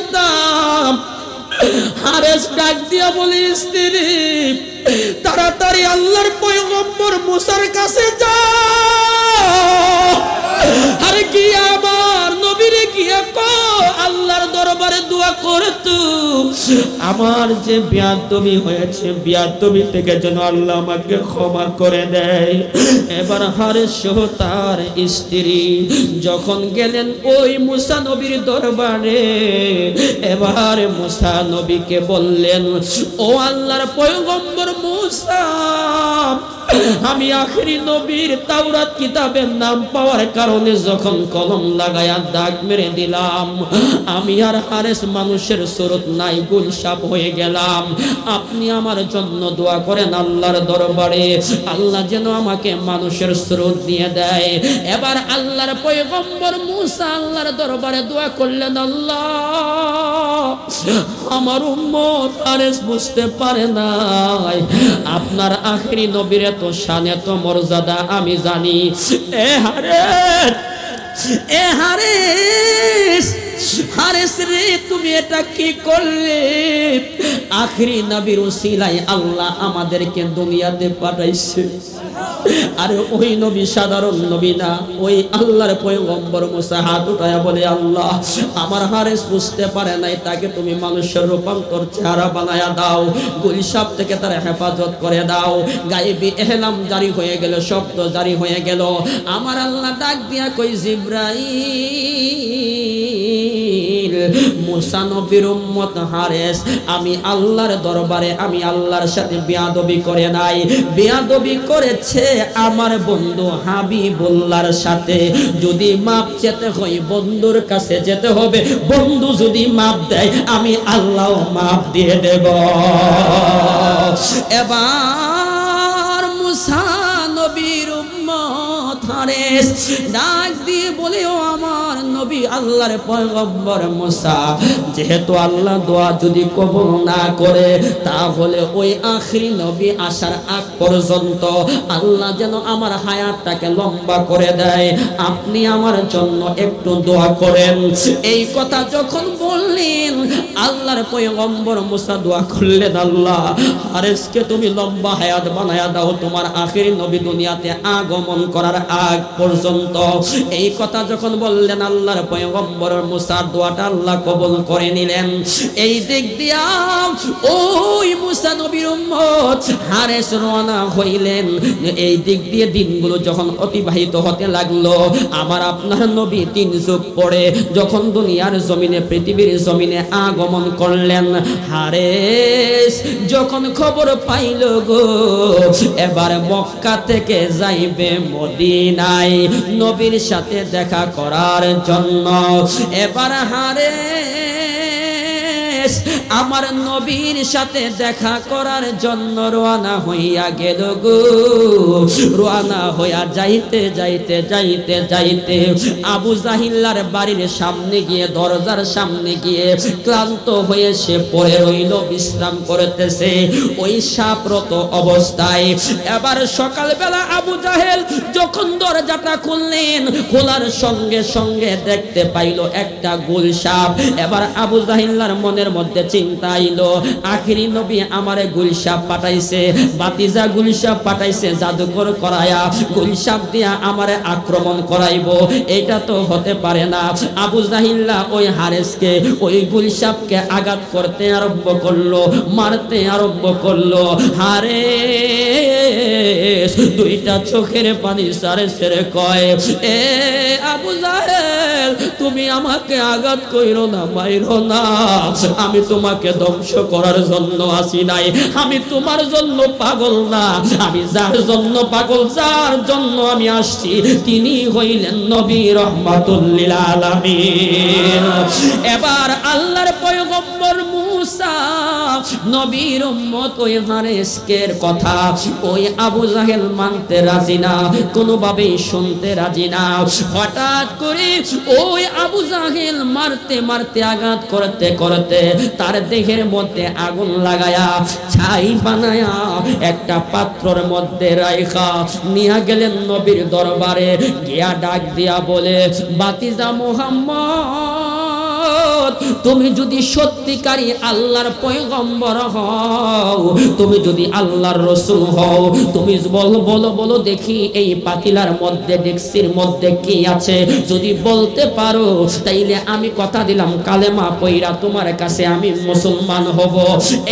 দিতাম। হারেস ডাক দিয়া বলে, স্ত্রী তাড়াতাড়ি আল্লাহর পয়গম্বর মুসার কাছে যাও, আর গিয়া আমার নবীরে গিয়া আল্লাহর দরবারে দোয়া করতো, আমার যে বিয়াদবি হয়েছে বিয়াদবি থেকে যেন আল্লাহ আমাকে ক্ষমা করে দেয়। এবার হারেস সহ তার স্ত্রী যখন গেলেন ওই মুসা নবীর দরবারে, এবার মুসা নবীকে বললেন, ও আল্লাহর পয়গম্বর মুসা, আমি আখেরি নবীর তাওরাত কিতাবের নাম পাওয়ার কারণে যখন কলম লাগায়া দাগ মেরে দিলাম, আমি আর হারেস মানুষের সুরত নাই, গুলশাপ হয়ে গেলাম। আপনি আমার জন্য দোয়া করেন আল্লাহর দরবারে, আল্লাহ যেন আমাকে মানুষের সুরত দিয়ে দেয়। এবার আল্লাহর পয়গম্বর মুসা আল্লাহর দরবারে দোয়া করলেন, আল্লাহ আমার উম্মত হারেস বুঝতে পারে নাই আপনার আখেরি নবীর এত শান এত মর্যাদা আমি জানি। এ হারেস হারেস রে, তুমি এটা কি করলে? আখেরি নবীর উসিলায় আল্লাহ আমাদেরকে দুনিয়াতে পাঠাইছে। আরে ওই নবী সাধারণ নবী না, ওই আল্লাহর পয়গম্বর মুসা হাত উঠায়া বলে, আল্লাহ আমার হারেস বুঝতে পারে নাই, তাকে তুমি মানুষের রূপান্তর চেহারা বানায়া দাও, গুলশাপ থেকে তার হেফাজত করে দাও। গায়েবী এহলাম জারি হয়ে গেল, শব্দ জারি হয়ে গেল। আমার আল্লাহ ডাক দিয়া কই, জিবরাইল, মুসা নবীর উম্মত হারেস আমি আল্লাহর দরবারে আমি আল্লাহর সাথে বেয়াদবি করে নাই, বেয়াদবি করেছে আমার বন্ধু হাবিবুল্লাহর সাথে। যদি মাপ চেতে হয় বন্ধুর কাছে যেতে হবে, বন্ধু যদি মাপ দেয় আমি আল্লাহ মাপ দিয়ে দেব। এবার মুসা নবীর উম্মত হারেস ডাক দিয়ে বলে, ও আমার নবী আল্লাহর পয়গম্বর মুসা, যেহেতু আল্লাহ দোয়া যদি কবুল না করে, তাহলে ওই আখেরি নবী আসার আগ পর্যন্ত আল্লাহ যেন আমার হায়াতটাকে লম্বা করে দেয়, আপনি আমার জন্য একটু দোয়া করেন। এই কথা যখন বললেন আল্লাহর পয়গম্বর মুসা দোয়া করলেন, আল্লাহ হারেসকে তুমি লম্বা হায়াত বানায়া দাও তোমার আখেরি নবী দুনিয়াতে আগমন করার আগ পর্যন্ত। এই কথা যখন বললেন আল্লাহর পয়গম্বর মুসার দোয়াটা আল্লাহ কবুল করে নিলেন। এই দিক দিয়া ওই মুসা নবীর উম্মত হারেস রওনা হইলেন। এই দিক দিয়ে দিনগুলো যখন অতিবাহিত হতে লাগলো, আমার আপনার নবী 3 যুগ পরে যখন দুনিয়ার জমিনে পৃথিবীর জমিনে আগমন করলেন, হারেস যখন খবর পাইল গো এবার মক্কা থেকে যাইবে মদিনায় নবীর সাথে দেখা করার জন্য, এবার হারেস আমার নবীর সাথে দেখা করার জন্য রওনা হইয়া গেল গো। রওনা হইয়া যাইতে যাইতে যাইতে যাইতে আবু জাহিল্লার বাড়ির সামনে গিয়ে, দরজার সামনে গিয়ে ক্লান্ত হয়ে সে পড়ে রইল, বিশ্রাম করতেছে ওই সাপরত অবস্থায়। এবার সকালবেলা আবু জাহেল যখন দরজাটা খুললেন, খোলার সঙ্গে সঙ্গে দেখতে পাইল একটা গোল সাপ। এবার আবু জাহিল্লার মনের মধ্যে চিন্তা আইলো, আখেরি নবী আমারে গুলশাপ পাঠাইছে, বাতিজা গুলশাপ পাঠাইছে জাদুকর করায়া গুলশাপ দিয়া আমারে আক্রমণ করাইবো, এটা তো হতে পারে না। আবু জাহিল্লা ওই হারেসকে ওই গুলশাপকে আঘাত করতে আরম্ভ করলো, মারতে আরম্ভ করলো। হারেস দুইটা চোখের পানি সারে সেরে কয়, এ আবু জাহেল তুমি আমাকে আঘাত কইরো না, মাইরো না, আমি তোমাকে ধ্বংস করার জন্য আসি নাই, আমি তোমার জন্য পাগল না, আমি যার জন্য পাগল, যার জন্য আমি আসছি তিনি হইলেন নবী রহমাতুল লিল আলামিন। এবার আল্লাহর পয়গম্বর মুসা নবীর উম্মত ওই হারেসকের কথা ওই আবু জাহেল মানতে রাজি না, কোনোভাবেই শুনতে রাজি না। হঠাৎ করে ওই আবু জাহেল মারতে মারতে আঘাত করতে করতে তার দেহের মধ্যে আগুন লাগায়া ছাই বানায়া একটা পাত্রের মধ্যে রাইখা নিয়ে গেলেন নবীর দরবারে। গিয়া ডাক দিয়া বলে, বাতিজা মুহাম্মদ উম্মত, তুমি যদি সত্যিকারী আল্লাহর পয়গম্বর হও, তুমি যদি আল্লাহর রাসূল হও, তুমি বলো বলো বলো দেখি এই পাতিলার মধ্যে ডেক্সির মধ্যে কি আছে, যদি বলতে পারো তাইলে আমি কথা দিলাম কালেমা পয়রা তোমার কাছে আমি মুসলমান হব।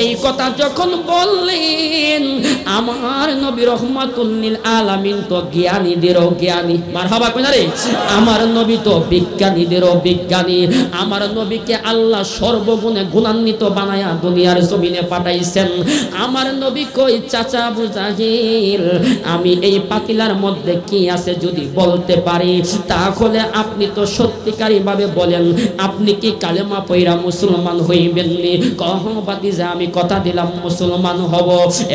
এই কথা যখন বললেন আমার নবী রহমাতুল লিল আলামিন তো জ্ঞানীদেরও জ্ঞানী, মারহাবা কইনা রে, আমার নবী তো বিজ্ঞানীদেরও বিজ্ঞানী। আমার নবীকে আল্লাহ সর্বগুণে গুণান্বিত বানায়া দুনিয়ার জমিনে পাঠাইছেন। আমার নবী কই চাচা আবু জাহিল, আমি এই পাতিলার মধ্যে কি আছে যদি বলতে পারি তাহলে আপনি তো সত্যিকারী ভাবে বলেন আপনি কি কালেমা পয়রা মুসলমান হইবেননি? কহবাদিজা আমি কথা দিলাম মুসলমান হব।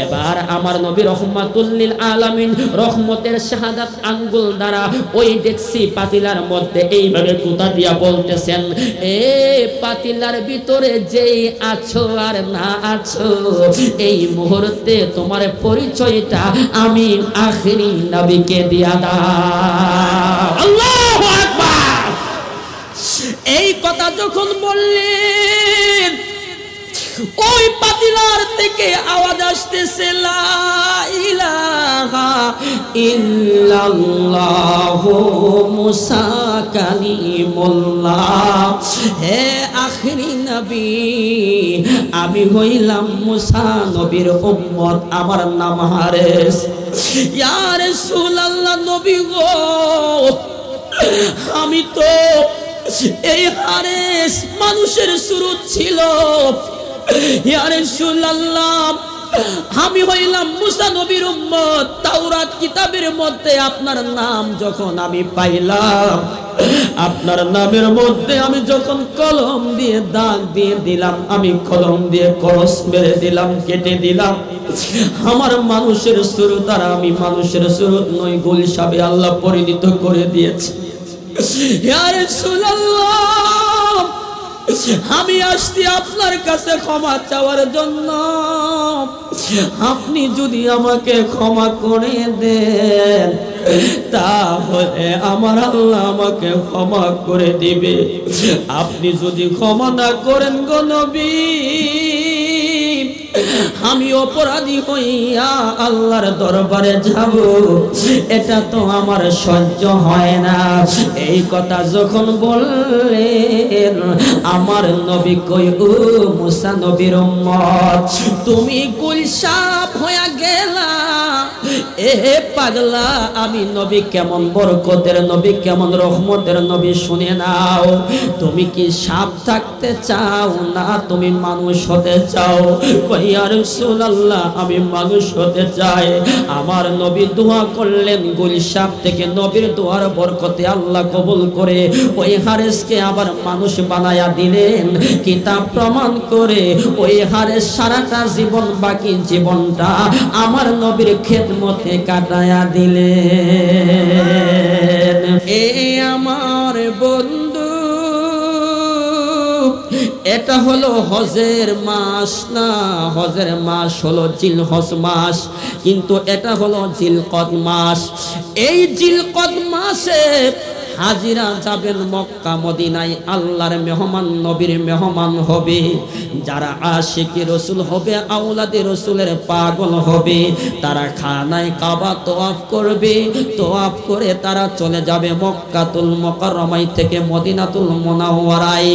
এবার আমার নবী রহমাতুল লিল আলামিন রহমতের শাহাদাত আঙ্গুল দ্বারা ওই ডেক্সি পাতিলার মধ্যে এইভাবে কথা দিয়া বলতেছেন, এ পাতিলার ভিতরে যেই আছো আর না আছো এই মুহূর্তে তোমার পরিচয়টা আমি আখিরি নবীকে দিয়া দাও। আল্লাহু আকবার। এই কথা যখন বললেন ওই পাতিলার থেকে আওয়াজ আসতেছে লা ইলাহা ইল্লাল্লাহু মুসা কালিমুল্লাহ। হে আখিরি নবী, আমি হইলাম মুসা নবীর উম্মত, আমার নাম হারেস। ইয়া রাসূলুল্লাহ, নবী গো আমি তো এই হারেস মানুষের সুরত ছিল। ইয়া রাসূলুল্লাহ, আমি হইলাম মুসা নবীর উম্মত। তাওরাত কিতাবের মধ্যে আপনার নাম যখন আমি পাইলাম, আপনার নামের মধ্যে আমি যখন কলম দিয়ে দাগ দিয়ে দিলাম, আমি কলম দিয়ে করস মেরে দিলাম, কেটে দিলাম। আমার মানুষের সুরত আর আমি মানুষের সুরত নই, গুলশাবে আল্লাহ পরিণত করে দিয়েছে। ইয়া রাসূলুল্লাহ, আমি আসছি আপনার কাছে ক্ষমা চাওয়ার জন্য। আপনি যদি আমাকে ক্ষমা করে দেন তাহলে আমার আল্লাহ আমাকে ক্ষমা করে দিবে। আপনি যদি ক্ষমা না করেন গো নবী, আমি অপরাধী হইয়া আল্লাহর দরবারে যাব, এটা তো আমার সহ্য হয় না। এই কথা যখন বললেন আমার নবী কই, ও মুসা নবীর উম্মত, তুমি গুলশাব হইয়া গেলা। এ পাগলা, আমি নবী কেমন বরকতের নবী, কেমন রহমতের নবী শুনে নাও। তুমি কি সাপ থাকতে চাও না তুমি মানুষ হতে চাও? ইয়া রাসূলুল্লাহ, আমি মানুষ হতে চাই। আমার নবী দোয়া করলেন, গুলশাব থেকে নবীর দোয়ার বরকতে আল্লাহ কবুল করে ওই হারেসকে আবার মানুষ বানায়া দিলেন। কিতাব প্রমাণ করে ওই হারেস সারাটা জীবন, বাকি জীবনটা আমার নবীর খেদমতে কাটায়া দিলেন। এ আমার বন্ধু, এটা হলো হজের মাস না, হজের মাস হলো জিলহজ মাস, কিন্তু এটা হলো জিলকদ মাস। এই জিলকদ মাসে হাজিরা যাবেন মক্কা মদিনায়, আল্লাহর মেহমান নবীর মেহমান হবে। যারা আশিকি রসুল হবে, আওলাদে রসুলের পাগল হবে, তারা খানায় কাবা তোয়াফ করবে। তোয়াফ করে তারা চলে যাবে মক্কাতুল মুকাররমায় থেকে মদিনাতুল মুনাওয়ারায়।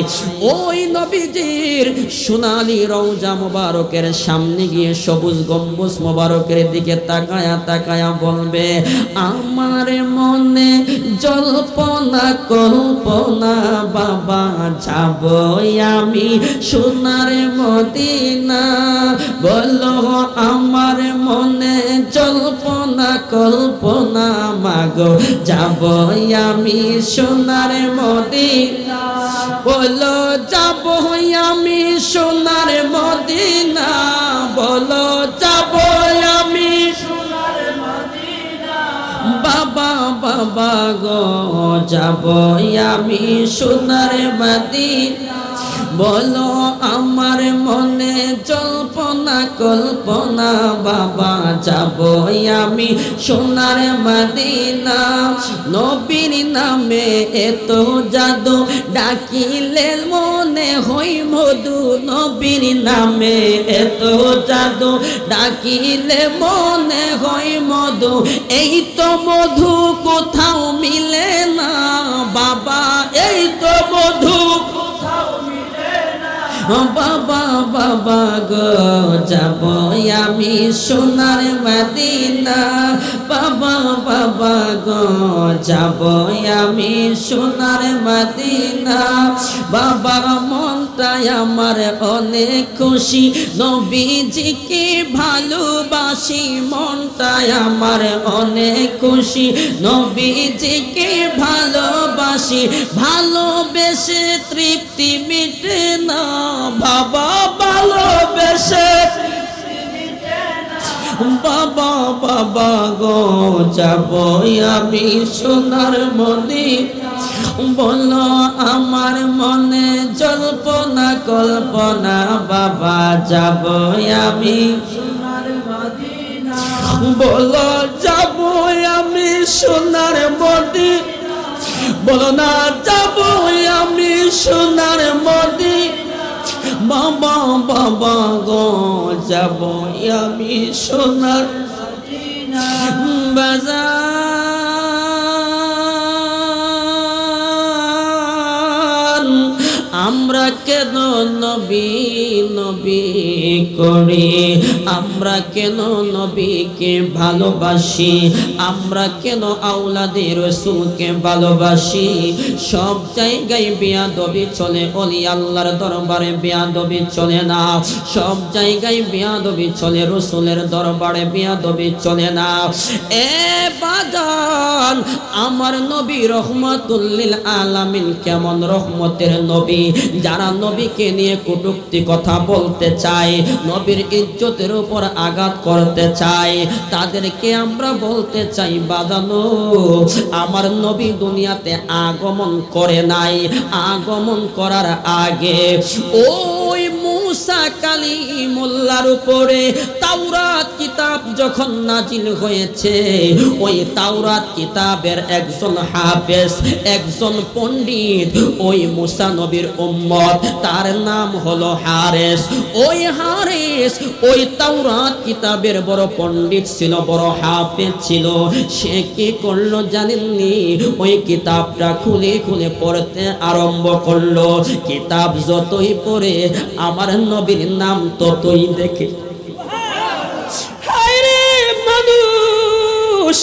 ওই নবীজির সোনালী রওজা মুবারকের সামনে গিয়ে সবুজ গম্বুজ মুবারকের দিকে তাকায়া তাকায়া বলবে, আমার মনে জল্পনা কল্পনা বাবা, যাব আমি সোনার মদিনা। বলো আমার মনে জল্পনা কল্পনা মাগো, যাব আমি সোনার মদিনা। বলো যাব আমি সোনার মদিনা, বলো যাব আমি সোনার মদিনা। বাবা বাবা গো, যাব আমি সোনার মদিনা। বলো আমার মনে জল্পনা কল্পনা বাবা যাব আমি সোনার মদিনা নবীর নামে এত জাদু ডাকিলে মনে হয় মধু নবীর নামে এত জাদু ডাকিলে মনে হয় মধু এই তো মধু কোথাও মিলে না বাবা এই তো মধু বাবা বাবা গো যাব আমি সোনার মদিনা বাবা বাবা গো যাব আমি সোনার মদিনা বাবা মনটাই আমার অনেক খুশি নবীজিকে ভালোবাসি মনটাই আমার অনেক খুশি নবীজিকে ভালোবাসি ভালোবেসে তৃপ্তি মিটে না বাবা ভালোবেসে বাবা বাবা গো যাব আমি সোনার মদিনা বলো আমার মনে জল্পনা কল্পনা বাবা যাব আমি সোনার মদিনা বলো যাব আমি সোনার মদিনা বলো না যাব আমি সোনার মদিনা বাবা বাবা গো যাব আমি সোনার মদিনা বাজার আমরা কেন নবী নবী করি আমরা কেন নবীকে ভালোবাসি আমরা কেন আওলাদে রাসূলকে ভালোবাসি সব জায়গায় বেয়াদবি চলে ওলি আল্লাহর দরবারে বেয়াদবি চলে না সব জায়গায় বেয়াদবি চলে রাসূলের দরবারে বেয়াদবি চলে না এ বাজান আমার নবী রহমাতুল লিল আলামিন কেমন রহমতের নবী যারা নবীকে নিয়ে কটূক্তি কথা বলতে চায় নবীর ইজ্জতের উপর আঘাত করতে চায় তাদেরকে আমরা বলতে চাই বাজানো আমার নবী দুনিয়াতে আগমন করে নাই আগমন করার আগে ওই মুসা কালিমুল্লাহর উপরে তাওরাত কিতাব যখন নাজিল হয়েছে ওই তাওরাত কিতাবের একজন হাফেজ একজন পণ্ডিত ওই মুসা নবীর উম্মত তার নাম হলো হারেস ওই হারেস ওই তাওরাত কিতাবের বড় পণ্ডিত ছিল বড় হাফেজ ছিল সে কি করলো জানেননি ওই কিতাবটা খুলে খুলে পড়তে আরম্ভ করলো কিতাব যতই পড়ে আমার নবীর নাম ততই দেখে হায় রে মানুষ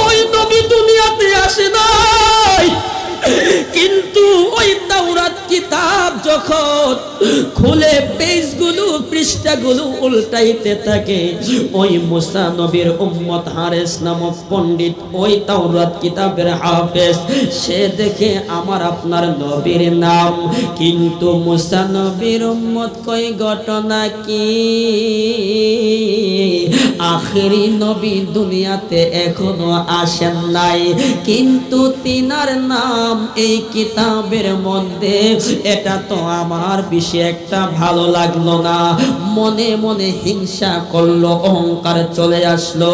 ওই নবী দুনিয়াতে আসে নাই কিন্তু ওই তাওরাত কিতাব যখন খুলে পেজগুলো পৃষ্ঠাগুলো উল্টাইতে থাকে ওই মুসা নবীর উম্মত হারেস নামক পণ্ডিত ওই তাওরাত কিতাবের হাফেজ সে দেখে আমার আপনার নবীর নাম কিন্তু মুসা নবীর উম্মত কই ঘটনা কি আখেরি নবী দুনিয়াতে এখনো আসেন নাই কিন্তু তিনার নাম এই কিতাবের মধ্যে এটা তো আমার বেশি একটা ভালো লাগলো না মনে মনে হিংসা করলো অহংকার চলে আসলো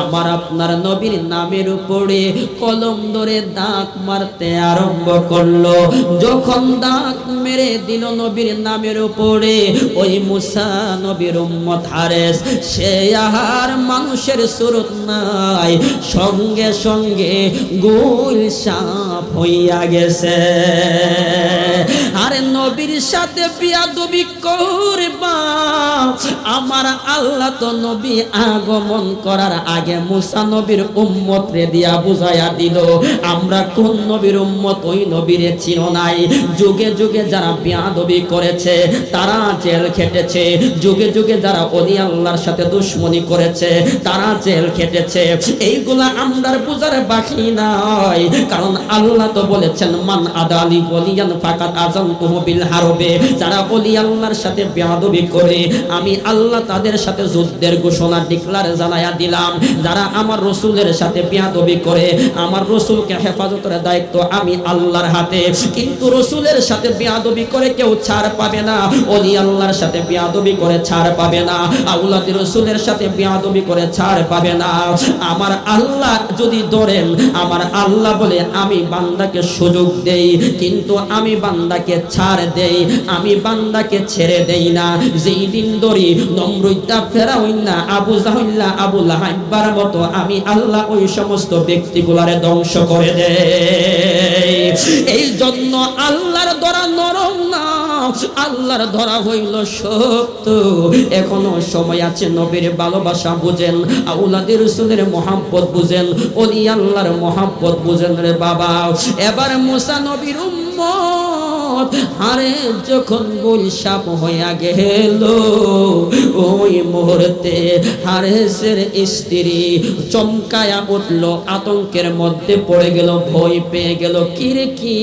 আমার আপনার নবীর নামের উপরে কলম ধরে দাগ মারতে আরম্ভ করলো যখন দাগ মেরে দিল নবীর নামের উপরে ওই মুসা নবীর উম্মত হারেস সে আর মানুষের সুরত নাই সঙ্গে সঙ্গে গোল সাপ হইয়া গেছে আরে নবীর সাথে বিয়াদবি করবা আমার আল্লাহ তো নবী আগমন করার আগে মুসা নবীর উম্মত রে দিয়া বুঝাইয়া দিল আমরা কোন নবীর উম্মত ওই নবীরে চিনো নাই যুগে যুগে যারা বিয়াদবি করেছে তারা জেল খেটেছে যুগে যুগে যারা ওলি আল্লাহর সাথে দুশমনি করেছে তারা জেল খেটেছে এইগুলা আমরার বুঝার বাকি নাই কারণ আল্লাহ তো বলেছেন মান আদালি ওলিয়ান ফাকাত আযান আযানতুহু বিল হারবে, যারা ওলি আল্লাহর সাথে বেয়াদবি করে আমি আল্লাহ তাদের সাথে যুদ্ধের ঘোষণা ডিক্লার জানায়া দিলাম। যারা আমার রাসূলের সাথে বেয়াদবি করে আমার রাসূলকে হেফাজতের দায়িত্ব আমি আল্লাহর হাতে। কিন্তু রাসূলের সাথে বেয়াদবি করে কেউ ছাড় পাবে না, ওলি আল্লাহর সাথে বেয়াদবি করে ছাড় পাবে না, আওলাদ রাসূলের সাথে বেয়াদবি করে ছাড় পাবে না। আমার আল্লাহ যদি ধরেন, আমার আল্লাহ বলে আমি বান্দাকে সুযোগ দেই, কিন্তু আমি বান্দাকে ছাড় দেই, আমি বান্দাকে ছেড়ে দেই না। যেই দিন ধরি নমরুদা, ফেরাউন, আবু জাহল, আবু লাহাবের মতো আমি আল্লাহ ওই সমস্ত ব্যক্তিগুলারে ধ্বংস করে দেই। এই জন্য আল্লাহর ধরা নরম না, আল্লাহর ধরা হইল শক্ত। এখনো সময় আছে, নবীর ভালোবাসা বুঝেন, আওলাদের রাসূলের মহব্বত বুঝেন, ওলি আল্লাহর মহব্বত বুঝেন রে বাবা। এবার মুসা নবীর উম্মত হারে যখন গুলশাপ হইয়া গেল, ওই মুহূর্তে হারেসের স্ত্রী চমকায়া উঠল, আতঙ্কের মধ্যে পড়ে গেল, ভয় পেয়ে গেল। কিরে কি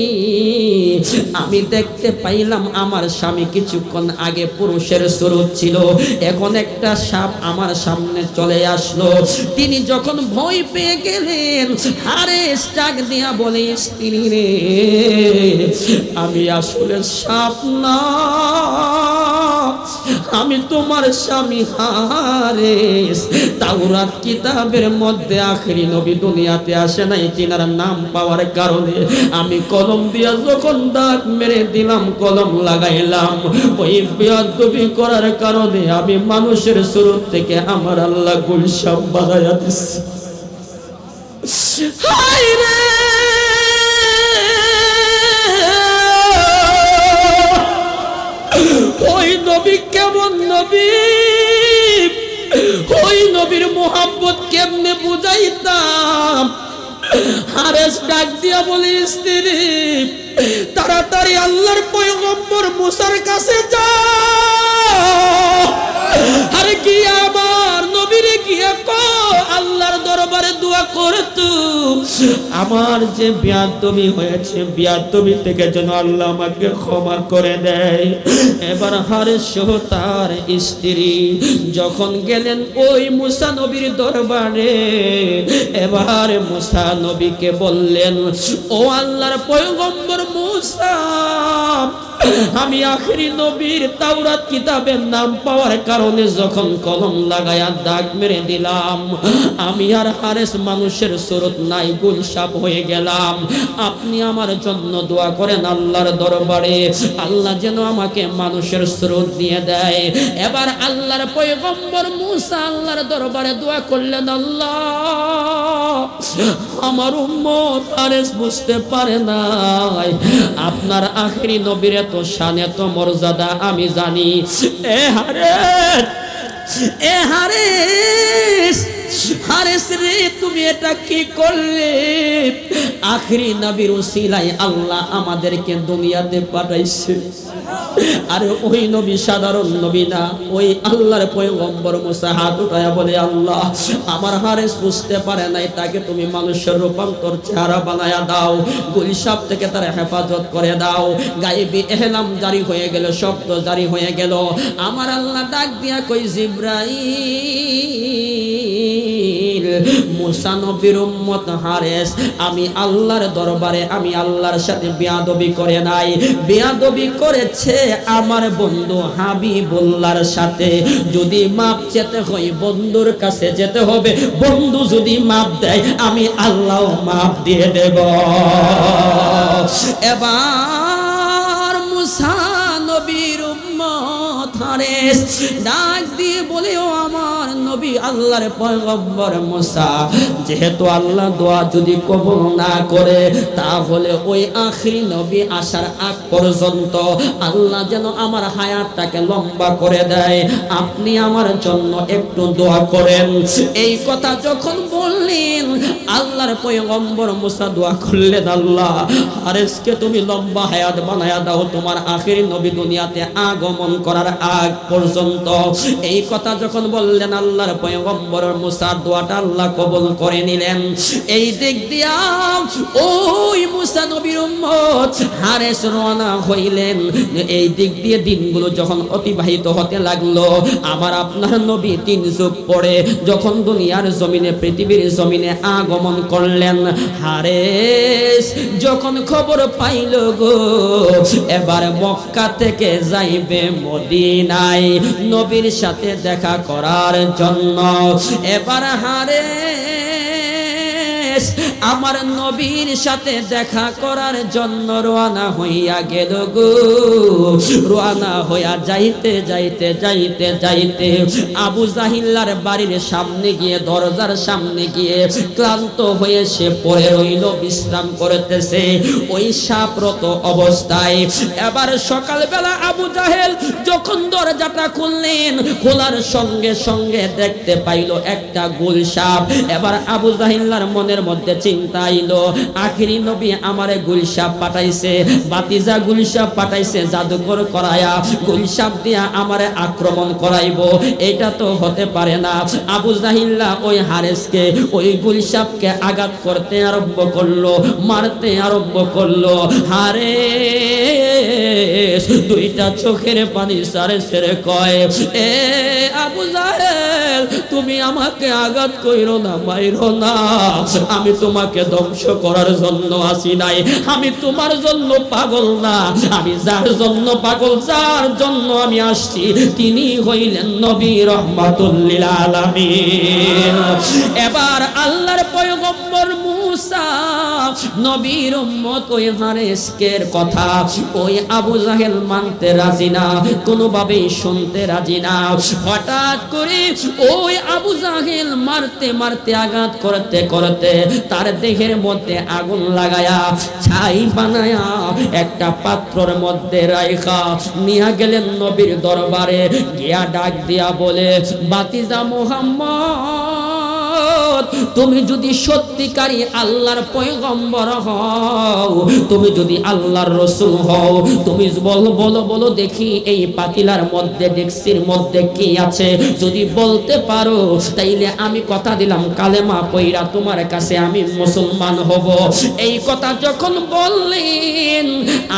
আমি দেখতে পাইলাম আমার স্বামী কিছুক্ষণ আগে পুরুষের স্বরূপ ছিল, এখন একটা সাপ আমার সামনে চলে আসলো। তিনি যখন ভয় পেয়ে গেলেন, হারেস ডাক দিয়া বলে, স্ত্রী রে, আমি আসলে সাপ না, আমি তোমার স্বামী হারেস। তাওরাত কিতাবের মধ্যে আখেরি নবী দুনিয়াতে আসে নাই, তিনার নাম পাওয়ার কারণে আমি কলম দিয়া যখন দাগ মেরে দিলাম, কলম লাগাইলাম, ওই বেয়াদবি করার কারণে আমি মানুষের স্বরূপ থেকে আমার আল্লাহ গুলশাপ বানায়া দিছে। হায় রে, ওই নবী কেমন নবী, ওই নবীর মোহাব্বত কেমনে বুঝাইতাম। হারেস ডাক দিয়া বলে, স্ত্রী তাড়াতাড়ি আল্লাহর পয়গম্বর মুসার কাছে যাও, আরে গিয়া আমার নবীরে গিয়া কো আল্লাহর দরবারে দোয়া করতো, আমার যে বেয়াদবি হয়েছে, বেয়াদবি থেকে যেন আল্লাহ আমাকে ক্ষমা করে দেয়। এবার হারেস সহ তার স্ত্রী যখন গেলেন ওই মুসা নবীর দরবারে, এবার মুসা নবীকে বললেন, ও আল্লাহর পয়গম্বর মুসা, আমি আখেরি নবীর তাওরাত কিতাবের নাম পাওয়ার কারণে যখন কলম লাগায়া দাগ মেরে দিলাম, আমি আর হারেস মানুষের সুরত নাই, গুলশাপ হয়ে গেলাম। আপনি আমার জন্য দোয়া করেন আল্লাহর দরবারে, আল্লাহ যেন আমাকে মানুষের সুরত দিয়ে দেয়। এবার আল্লাহর পয়গম্বর মুসা আল্লাহর দরবারে দোয়া করলেন, আল্লাহ আমার উম্মত হারেস বুঝতে পারে নাই আপনার আখেরি নবীর এত শান, এত মর্যাদা আমি জানি। এ হারেস, এ হারেস, হারেস রে, তুমি এটা কি করলে? আখেরি নবীর উসিলায় আল্লাহ আমাদেরকে দুনিয়াতে পাঠাইছে। আর ওই নবী সাধারণ নবী না, ওই আল্লাহর পয়গম্বর মুসা হাত উঠায়া বলে, আল্লাহ আমার হারেস বুঝতে পারে নাই, তাকে তুমি মানুষের রূপান্তর চেহারা বানায়া দাও, গুলশাপ থেকে তার হেফাজত করে দাও। গায়েবী এহলাম জারি হয়ে গেল, শব্দ জারি হয়ে গেল। আমার আল্লাহ ডাক দিয়া কই, জিবরাইল, মুসা নবীর উম্মত হারেস, আমি আল্লাহর দরবারে আমি আল্লাহর সাথে বেয়াদবি করে নাই, বেয়াদবি করেছে আমার বন্ধু হাবিবুল্লাহর সাথে। যদি মাপ চেতে হয় বন্ধুর কাছে যেতে হবে, বন্ধু যদি মাপ দেয় আমি আল্লাহ মাপ দিয়ে দেব। এবার মুসা নবীর উম্মত হারেস ডাক দিয়ে বলে, ও আমার নবী আল্লাহর পয়গম্বর মুসা, যেহেতু আল্লাহ দোয়া যদি কবুল না করে, তাহলে ওই আখেরি নবী আসার আগ পর্যন্ত আল্লাহ যেন আমার হায়াতটাকে লম্বা করে দেয়, আপনি আমার জন্য একটু দোয়া করেন। এই কথা যখন বললেন, আল্লাহর পয়গম্বর মুসা দোয়া করলেন, আল্লাহ হারেসকে তুমি লম্বা হায়াত বানায়া দাও, তোমার আখেরি নবী দুনিয়াতে আগমন করার আগ পর্যন্ত। এই কথা যখন বললেন আল্লাহর পয়গম্বর মুসার দোয়াটা আল্লাহ কবুল করে নিলেন। এই দিক দিয়া ওই মুসা নবীর উম্মত হারেস রওনা হইলেন। এই দিক দিয়ে দিনগুলো যখন অতিবাহিত হতে লাগলো, আমার আপনার নবী 3 যুগ পরে যখন দুনিয়ার জমিনে পৃথিবীর জমিনে আগমন করলেন, হারেস যখন খবর পাইল গো এবার মক্কা থেকে যাইবে মদিনায় নবীর সাথে দেখা করার জন্য, এবার হারেস আমার নবীর সাথে দেখা করার জন্য রওনা হইয়া গেল গো। রওনা হইয়া যাইতে যাইতে যাইতে যাইতে আবু জাহিল্লার বাড়ির সামনে গিয়ে, দরজার সামনে গিয়ে ক্লান্ত হয়ে সে পড়ে রইল, বিশ্রাম করতেছে ওই সাপরত অবস্থায়। এবার সকালবেলা আবু জাহেল যখন দরজাটা খুললেন, খোলার সঙ্গে সঙ্গে দেখতে পাইল একটা গোল সাপ। এবার আবু জাহিল্লার মনের মধ্যে চিন্তা আইলো, আখিরি নবী আমারে গুলসাপ পাঠাইছে, বাতিজা গুলসাপ পাঠাইছে জাদুকর করায়া গুলসাপ দিয়া আমারে আক্রমণ করাইবো, এটা তো হতে পারে না। আবু জাহিল্লা ওই হারেসকে ওই গুলসাপকে আঘাত করতে আরম্ভ করলো, মারতে আরম্ভ করলো। হারেস দুইটা চোখের পানি সারে সেরে কয়, এ আবু জাহেল তুমি আমাকে আঘাত কইরো না, মাইরো না, আমি তোমাকে ধ্বংস করার জন্য আসি নাই, আমি তোমার জন্য পাগল না, আমি যার জন্য পাগল, যার জন্য আমি আসছি তিনি হইলেন নবী রহমাতুল লিল আলামিন। এবার আল্লাহর পয়গম্বর মুসা নবীর উম্মত ওই হারেসকের কথা ওই আবু জাহেল মানতে রাজি না, কোনোভাবেই শুনতে রাজি না। হঠাৎ করে ওই আবু জাহেল মারতে মারতে আঘাত করতে করতে তার দেহের মধ্যে আগুন লাগায়া ছাই বানায়া একটা পাত্রের মধ্যে রাইখা নিয়ে গেলেন নবীর দরবারে। গিয়া ডাক দিয়া বলে, বাতিজা মুহাম্মদ তুমি যদি সত্যিকারী আল্লাহর পয়গম্বর হও, তুমি যদি আল্লাহর রাসূল হও, তুমি বলো বলো বলো দেখি এই পাতিলার মধ্যে ডেক্সির মধ্যে কি আছে, যদি বলতে পারো তাইলে আমি কথা দিলাম কালেমা পয়রা তোমার কাছে আমি মুসলমান হব। এই কথা যখন বললেন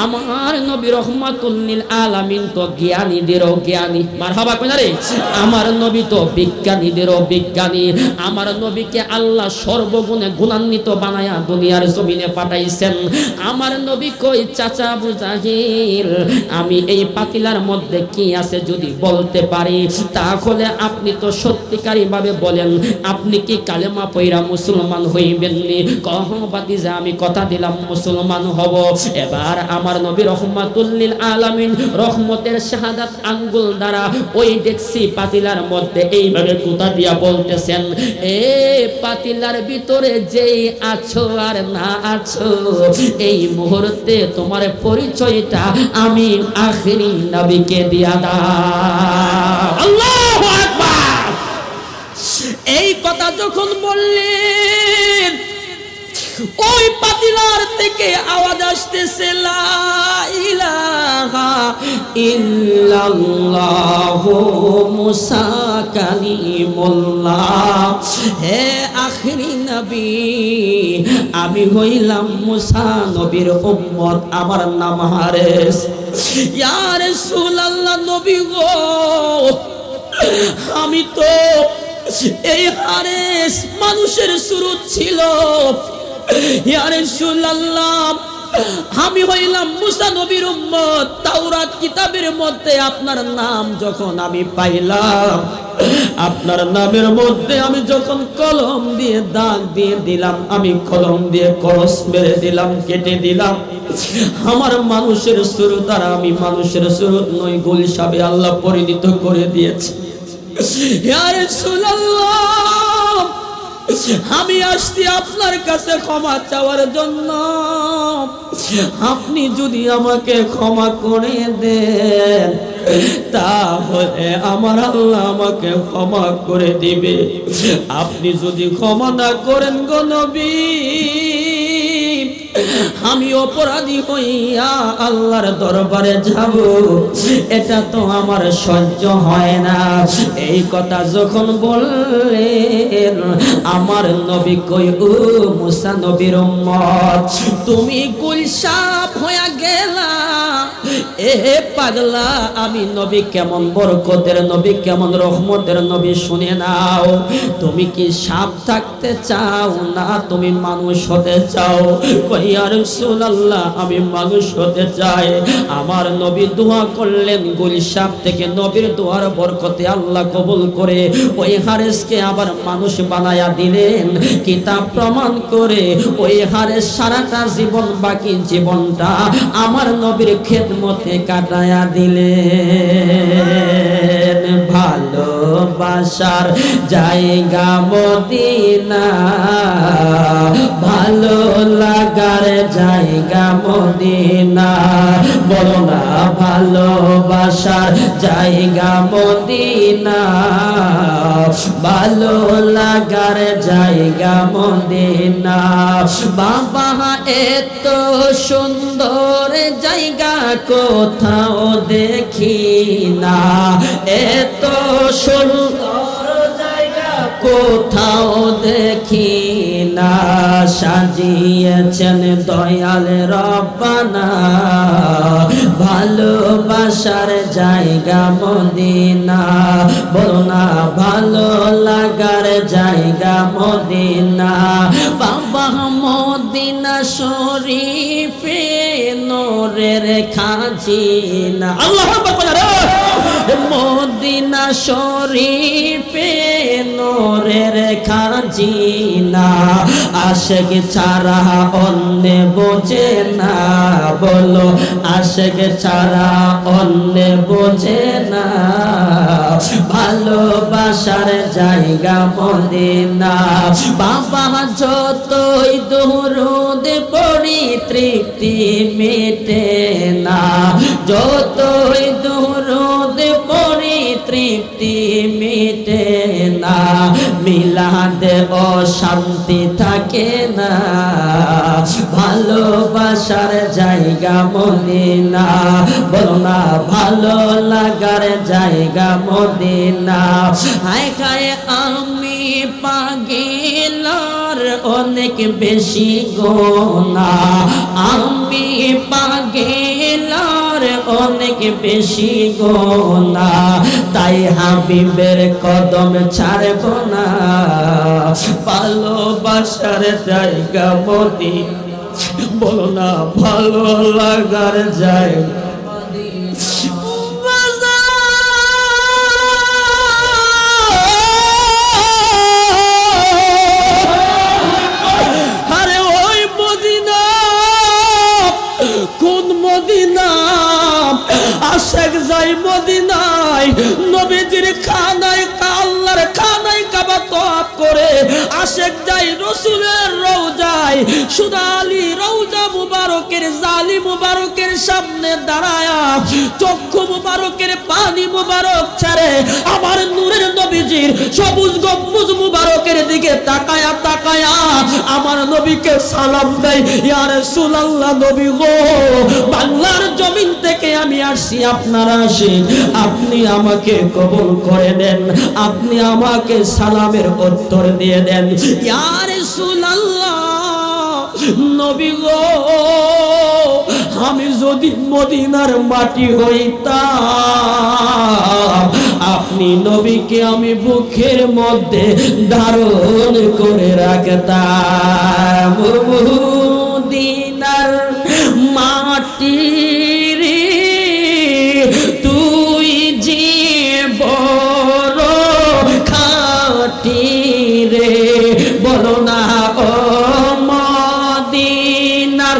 আমার নবী রহমাতুল লিল আলামিন তো জ্ঞানীদেরও জ্ঞানী, মারহাবা কইনা রে, আমার নবী তো বিজ্ঞানীদেরও বিজ্ঞানী। আমার নবীকে আল্লাহ সর্বগুণে গুণান্বিত বানায়া দুনিয়ার জমিনে পাঠাইছেন। আমার নবী কই, চাচা আবু জাহিল আমি এই পাতিলার মধ্যে কি আছে যদি বলতে পারি তাহলে আপনি তো সত্যিকারী ভাবে বলেন আপনি কি কালেমা পয়রা মুসলমান হইবেননি? কহ বাতিজা আমি কথা দিলাম মুসলমান হব। এবার আমার নবী রহমাতুল লিল আলামিন রহমতের শাহাদাত আঙ্গুল দ্বারা ওই ডেক্সি পাতিলার মধ্যে এইভাবে কুতা দিয়া বলতেছেন, এ পাতিলার ভিতরে যেই আছো আর না আছো এই মুহূর্তে তোমার পরিচয়টা আমি আখিরি নবীকে দিয়া দাও। আল্লাহু আকবার। এই কথা যখন বললেন ওই পাতিলার থেকে আওয়াজ আসতেছে, লা ইলাহা ইল্লাল্লাহু মুসা কালিমুল্লাহ। হে আখিরি নবী আমি হইলাম মুসা নবীর উম্মত, আমার নাম হারেস। ইয়া রাসূলুল্লাহ নবী গো আমি তো এই হারেস মানুষের সুরত ছিল। ইয়া রাসূলুল্লাহ আমি হইলাম মুসা নবীর উম্মত। তাওরাত কিতাবের মধ্যে আপনার নাম যখন আমি পাইলাম, আপনার নামের মধ্যে আমি যখন কলম দিয়ে দাগ দিয়ে দিলাম, আমি কলম দিয়ে করস মেরে দিলাম, কেটে দিলাম। আমার মানুষের সুরত আর আমি মানুষের সুরত নই, গুলশাবে আল্লাহ পরিণত করে দিয়েছে। ইয়া রাসূলুল্লাহ আমি আসছি আপনার কাছে ক্ষমা চাওয়ার জন্য, আপনি যদি আমাকে ক্ষমা করে দেন তাহলে আমার আল্লাহ আমাকে ক্ষমা করে দিবে। আপনি যদি ক্ষমা না করেন গো নবী আমি অপরাধী হইয়া আল্লাহর দরবারে যাব, এটা তো আমার সহ্য হয় না। এই কথা যখন বললেন, আমার নবী কই, ও মুসা নবীর উম্মত, তুমি গুলশাপ হইয়া গেলা। এ পাগলা, আমি নবী কেমন বরকতের নবী, কেমন রহমতের নবী, শুনে নাও। তুমি কি সাপ থাকতে চাও না তুমি মানুষ হতে চাও? কই ইয়া রাসূলুল্লাহ, আমি মানুষ হতে চাই। আমার নবী দোয়া করলেন, গুলশাপ থেকে নবীর দোয়ার বরকতে আল্লাহ কবুল করে ওই হারেসকে আবার মানুষ বানায়া দিলেন। কিতাব প্রমাণ করে ওই হারেস সারাটা জীবন, বাকি জীবনটা আমার নবীর খেদমতে কাটায়া দিলেন। ভালোবাসার জায়গা মদিনা, ভালো লাগার জায়গা মদিনা, বলো না ভালোবাসার জায়গা মদিনা, ভালো লাগার জায়গা মদিনা। বাবা এত সুন্দর জায়গা কোথাও দেখি না, এত সুন্দর জায়গা কোথাও দেখি না, সাজিয়েছেন দয়াল রব্বানা, ভালোবাসার জায়গা মদিনা, বলো না ভালো লাগার জায়গা মদিনা। বাবা মদিনা শরীফে নূরের খাজিনা, আল্লাহু আকবার। মদিনা শরীফে নূরের খাজিনা, আশিক ছাড়া অন্য বোঝে না, বলো আশিক ছাড়া অন্য বোঝে না, ভালোবাসার জায়গা মদিনা। বাবা যতই দরুদ পড়ি তৃপ্তি মেটে না, যতই দরুদ পড়ি তৃপ্তি মেটে না, মিলাদে অশান্তি থাকে না, ভালোবাসার জায়গা মদিনা, বলো না ভালো লাগার জায়গা মদিনা। হায় হায় আমি পাগলার অনেক বেশি গোনা, আমি পাগলার অনেক বেশি গোনা, তাই হাবিবের কদম ছাড়ব না, ভালোবাসার জায়গা মদিনা, বলো না ভালো লাগার জায়গা। আরে ওই মদিনা, কোন মদিনা? আশেক যাই মদিনায়, নবীজির খানায়, আল্লাহর খানায় কাবা তওয়াফ করে, আশেক যাই রসুলের রওজায়, সুদা আলী রওজা মুবারকের জালি মুবারকের সামনে দাঁড়ায়া চক্ষু মুবারকের পানি মুবারক ছেড়ে আমার নূরের নবীজির সবুজ গম্বুজ মুবারকের দিকে তাকায়া তাকায়া আমার নবীকে সালাম দেয়, ইয়া রাসূলুল্লাহ, নবী গো, বাংলার জমিন থেকে আমি আসছি, আপনারা আসেন, আপনি আমাকে কবুল করে দেন, আপনি আমাকে সালামের উত্তর দিয়ে দেন। ইয়া রাসূলুল্লাহ, নবী গো, আমি যদি মদিনার মাটি হইতাম, আপনি নবীকে আমি বুকের মধ্যে ধারণ করে রাখতাম। মদিনার মাটি রে তুই যে বড় খাঁটি রে, বলো না ও মদিনার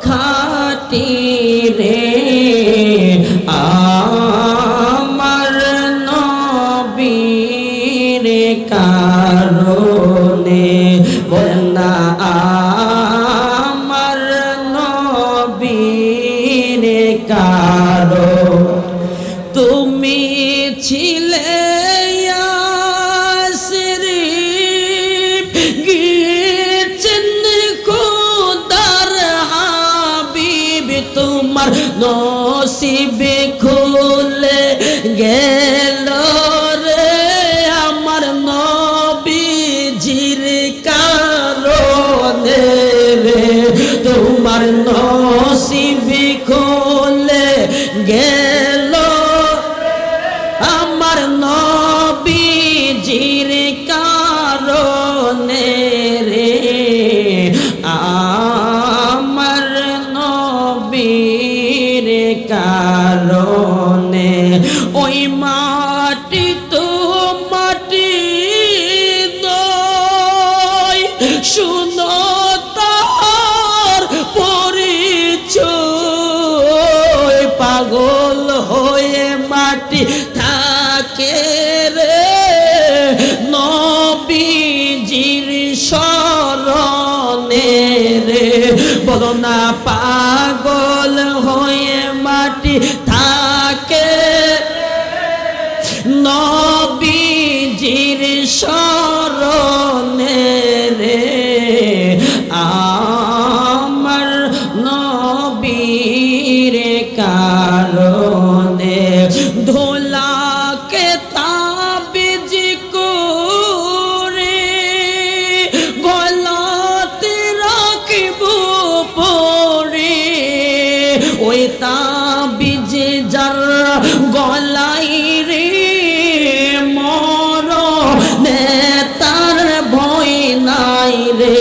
খাঁটি রে, আমার নবীর কারণে, বলেন না আমার নবীর কারণে, তুমি ছিলে আমার নসিবে খুলে গেল রে আমার নবীজির কারণে রে তোমার নসিবে খুলে গেল আমার নবীজির কারণে রে আমার নবীর কারণে ওই মাটি তো মাটি নয় শুনো তার পরিচয় পাগল হয়ে মাটি থাকে রে নবীজির শরণে রে বলো না পাগল হয়ে মাটি থাকে নবীজির শরণে রে আমার নবীর কারণে ধোলাকে তাবিজ করে গলাতে রাখব পরে ওই তাবিজ যার গলাই রে মরণে তার ভয় নাই রে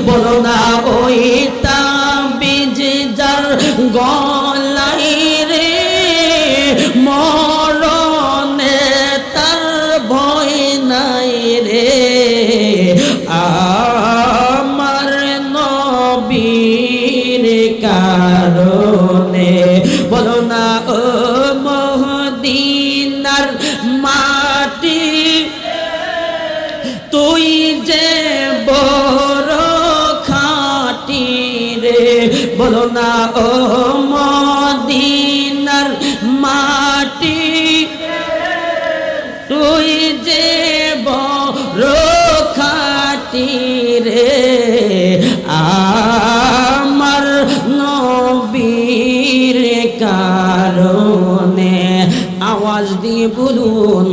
বলো না ওই তাবিজ যার গলাই রে মরণে তার ভয় নাই রে আমার নবীর কারণে বলো না ও মদিনার মাটি তুই যে বড় খাঁটি রে বলো না ও মদিনার মাটি তুই যে বড় খাঁটি রে আমার নবীর কারণে আওয়াজ দিয়ে বলুন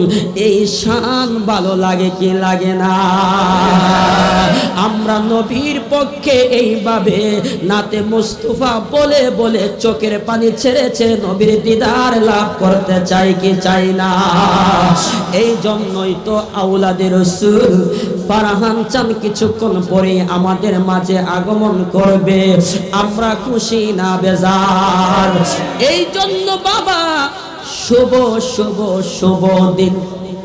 এই শান ভালো লাগে কি লাগে না আমরা নবীর পক্ষে এইভাবে নাতে মুস্তাফা বলে বলে চোখের পানি ছেড়েছে নবীর দিদার লাভ করতে চাই কি চাই না এই জন্যই তো আওলাদে রাসূল ফারহান চান কিছুক্ষণ পরে আমাদের মাঝে আগমন করবে আমরা খুশি না বেজার এই জন্য বাবা শুভ শুভ শুভ দিন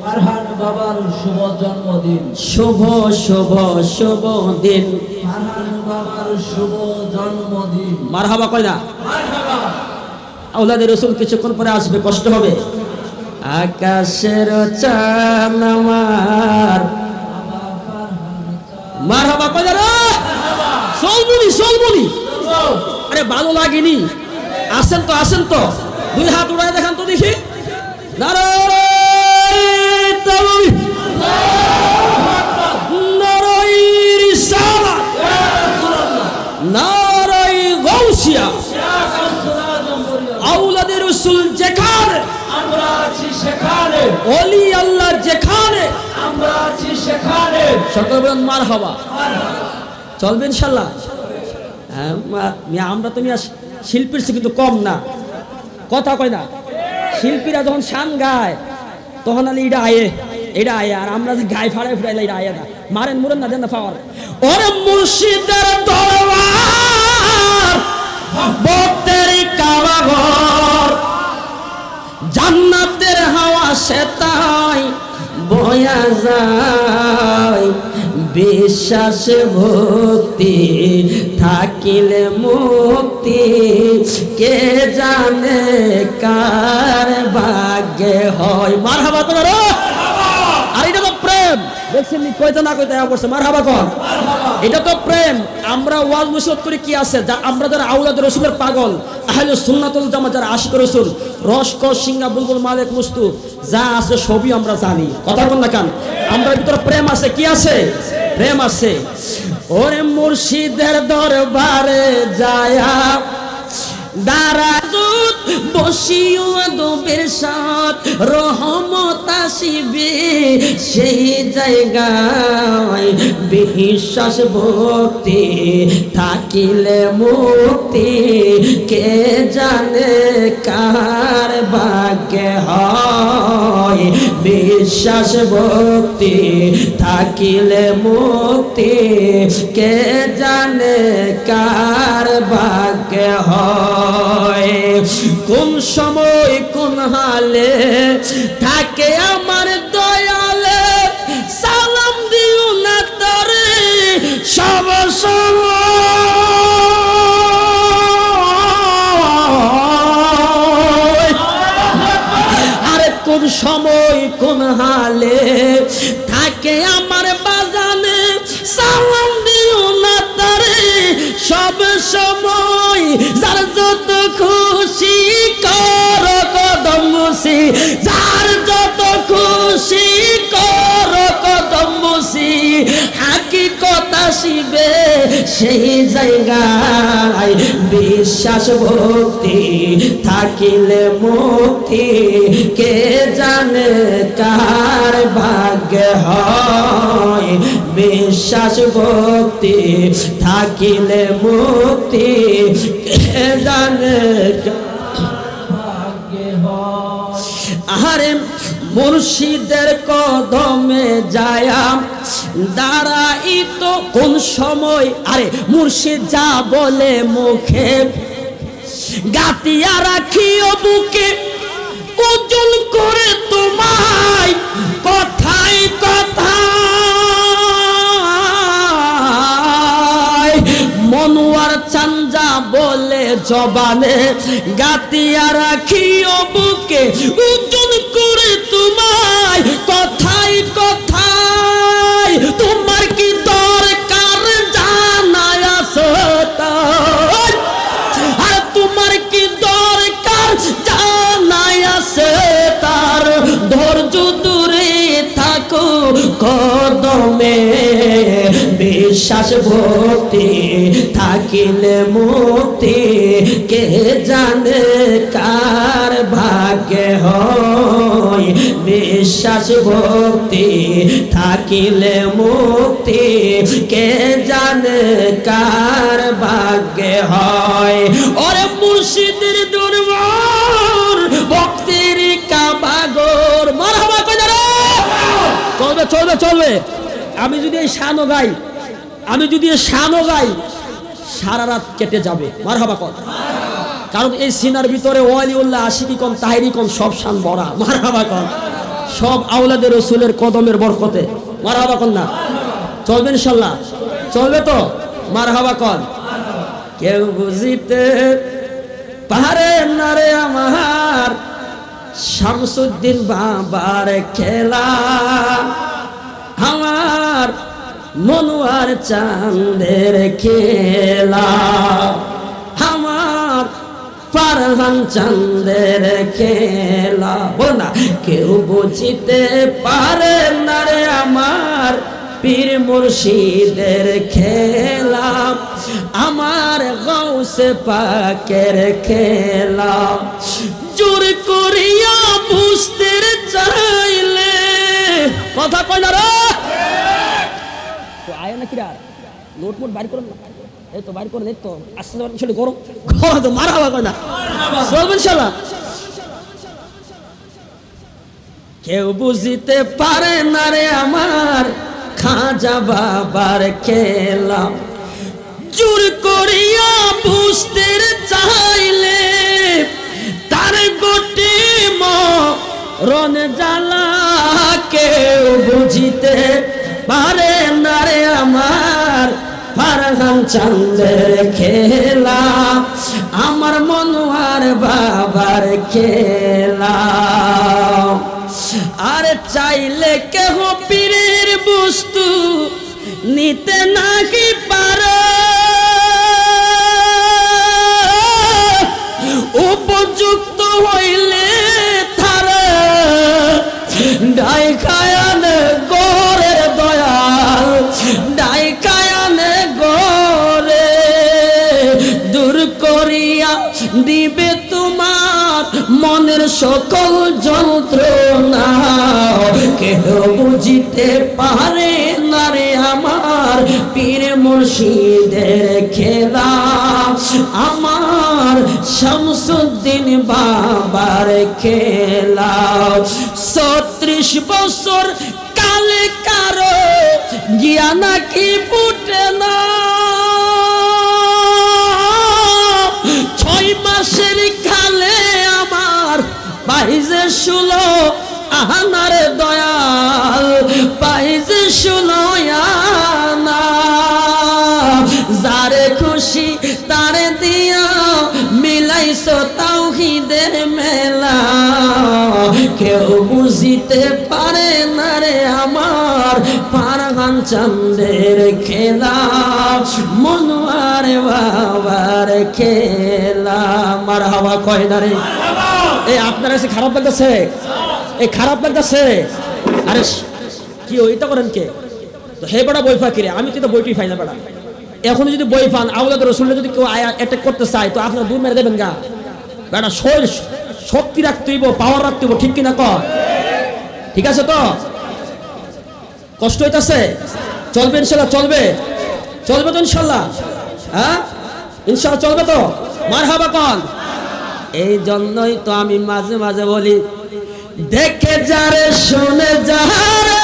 ফারহান বাবার শুভ জন্মদিন শুভ শুভ শুভ দিন ফারহান বাবার শুভ জন্মদিন মারহাবা কয় না মারহাবা আওলাদে রাসূল কিছুক্ষণ পরে আসবে কষ্ট হবে আকাশের চাঁদ আমার মারহাবা কয় না চলবুনি আরে ভালো লাগেনি আসেন তো দুই হাত উড়ায় দেখান তো দেখি নারায়ে তাকবীর নারায়ে রিসালাত নারায়ে গাউসিয়া আওলাদে রাসূল যেখানে আমরা আছি সেখানে ওলি আল্লাহ যেখানে আমরা আছি সেখানে সকল বলেন মারহাবা চলবে ইনশাআল্লাহ আমরা তো শিল্পীর চেয়ে কিন্তু কম না কথা কয় না শিল্পীরা যখন শান গায় তখন আলি এটা আয়ে আর আমরা যে গায়ে ফাড়াই ফুটাইলে এটা আয়ে না মারেন মুরেন না দেন না পাওয়ার ওরে মুর্শিদের দরবার ভক্তের কারাগার জান্নাতের হাওয়া সে তাই বয়া যায় বিশ্বাস ভক্তি থাকিলে মুক্তি কে জানে কার ভাগ্যে হয় মারহাবা তোমার আর এটা তো প্রেম দেখছেন নি কইতে না কইতে অবশ্য মারহাবা কোন এটা তো প্রেম আমরা ওয়াজ নসিহত করি কি আছে আমরা যারা আওলাদ রাসূলের পাগল আহলে সুন্নাতুল জামাত যারা আশিক রাসূল রশক সিংহা বুলবুল মালিক মুস্তু যা আছে সবই আমরা জানি কথা বল না কান আমরা ভিতরে প্রেম আছে কি আছে প্রেম আছে ওরে মুর্শিদের দরবারে যায়া দারাজুত বসিও দবের সাথ রহমত আসিবে সেই জায়গায় বিশ্বাস ভক্তি থাকিলে মুক্তি কে জানে কার ভাগ্যে হয় বিশ্বাস ভক্তি থাকিলে মুক্তি কে জানে কার ভাগ্যে হয় কোন সময় কোন হালে থাকে আমার দয়ালে সালাম দিও না তরে সব সময় আরে কোন সময় কোন হালে থাকে আমার বাজানে সালাম দিও না তরে সব সময় যার যত খুশি কর কদম বসি যার যত খুশি কর কদম বসি হাকিকত আসিবে সেই জায়গায় বিশ্বাস ভক্তি থাকিলে মুক্তি কে জানে কার ভাগ্যে হয় বিশ্বাস ভক্তি থাকিলে মুক্তি কে জানে ভাগ্যে হয় আরে মুর্শিদের কদমে যায়া দাঁড়াই তো কোন সময় আরে মুর্শিদ যা বলে মুখে গাতিয়া রাখিও বুকে ওজন করে তোমায় কথাই কথায় মনোয়ার চাঞ্জা বলে জবানে গাতিয়া রাখিও বুকে ওজন করে তোমায় কথাই কথায় তোমার কি দরকার জানায় আসো তাই আর তোমার কি দরকার জানায় আসে তার ধৈর্য দূরে থাকো কদমে বিশ্বাস ভক্তি থাকিলে মুক্তি কে জানে কার ভাগ্যে হয় বিশ্বাস ভক্তি থাকিলে মুক্তি কে জানে কার ভাগ্যে হয় ওরে মুর্শিদের দরবার ভক্তির কাবাগর মারহাবা কই না রে চলবে চলবে চলবে আমি যদি এই শানও গাই সারা রাত কেটে যাবে মারহাবা কর কারণ এই সিনার ভিতরে ওয়ালিউল্লাহ আশিকি কম তাহেরি কম সব শান ভরা মারহাবা কর সব আওলাদের রাসূলের কদমের বরকতে মারহাবা কর না চলবে ইনশাআল্লাহ চলবে তো মারহাবা কর কেউ বুঝিতে পারে না রে আমার শামসুদ্দিন বাবার খেলা আমার মনোয়ার চাঁদের খেলা আমার ফারহান চাঁদের খেলা বল না কেউ বুঝিতে পারে না রে আমার পীর মুর্শিদের খেলা আমার গাউসে পাকের খেলা জোর করিয়া বুঝতে চাইলে কথা কই না রে তো আয় না কিরা নোট মোট বাইর করুন না এই তো বাইর করে তো আসলে ছেলে করো করো তো মারহাবা কই না চলবে ইনশাআল্লাহ কেউ বুঝিতে পারে না রে আমার খাজা বাবার খেলা জোর করিয়া বুঝতে চাইলে তার গোটে মরণ জ্বালা কেউ বুঝিতে পারে না রে আমার ফারহান চাঁদের খেলা আমার মনোয়ার বাবার খেলা আরে চাইলে কেহ পীরের বস্তু নিতে নাকি পারে উপযুক্ত হইলে থারে ডাই খায়ানে গোরের দয়াল ডাই খায়ানে গোরে দিবে তোমার মনের সকল যন্ত্রণা। কেহ বুঝিতে পারে না রে আমার পীর মুর্শিদের খেলা, আমার শামসুদ্দিন বাবার খেলা। 36 বছর কালে কারো গিয়া নাকি ফুটে না, 6 মাসের কালে আমার পাইজে 16 আনার দয়াল, পাইজে 16 আনা। যারে খুশি তারে দিয়া মিলাইছো তাওহীদের মেলা, কেউ বুঝিতে পারে না রে আমার ফারহান চাঁদের খেলা, মনোয়ার বাবার খেলা। মারহাবা কয় না রে? এই আপনার কাছে খারাপ লাগতেছে? এই খারাপ লাগতেছে? আরে কি ওইটা করেন কে? তো হে বড় বই ফাকিরে, আমি তো বইটি পাই না বেড়া। এখন যদি বই পান আওলাদ রাসূলের যদি কেউ অ্যাটাক করতে চায় তো আপনারা দূর মেরে দেবেন গা বেটা। শরীর শক্তি রাখতে হইব, পাওয়ার রাখতে হইব, ঠিক কিনা কর? ঠিক আছে তো? কষ্ট হইতাছে? চলবে ইনশাল্লাহ? চলবে? চলবে তো ইনশাল্লাহ? হ্যাঁ ইনশাল্লাহ চলবে তো? মারহাবা কন। এই জন্যই তো আমি মাঝে মাঝে বলি, দেখে যারে শুনে যারে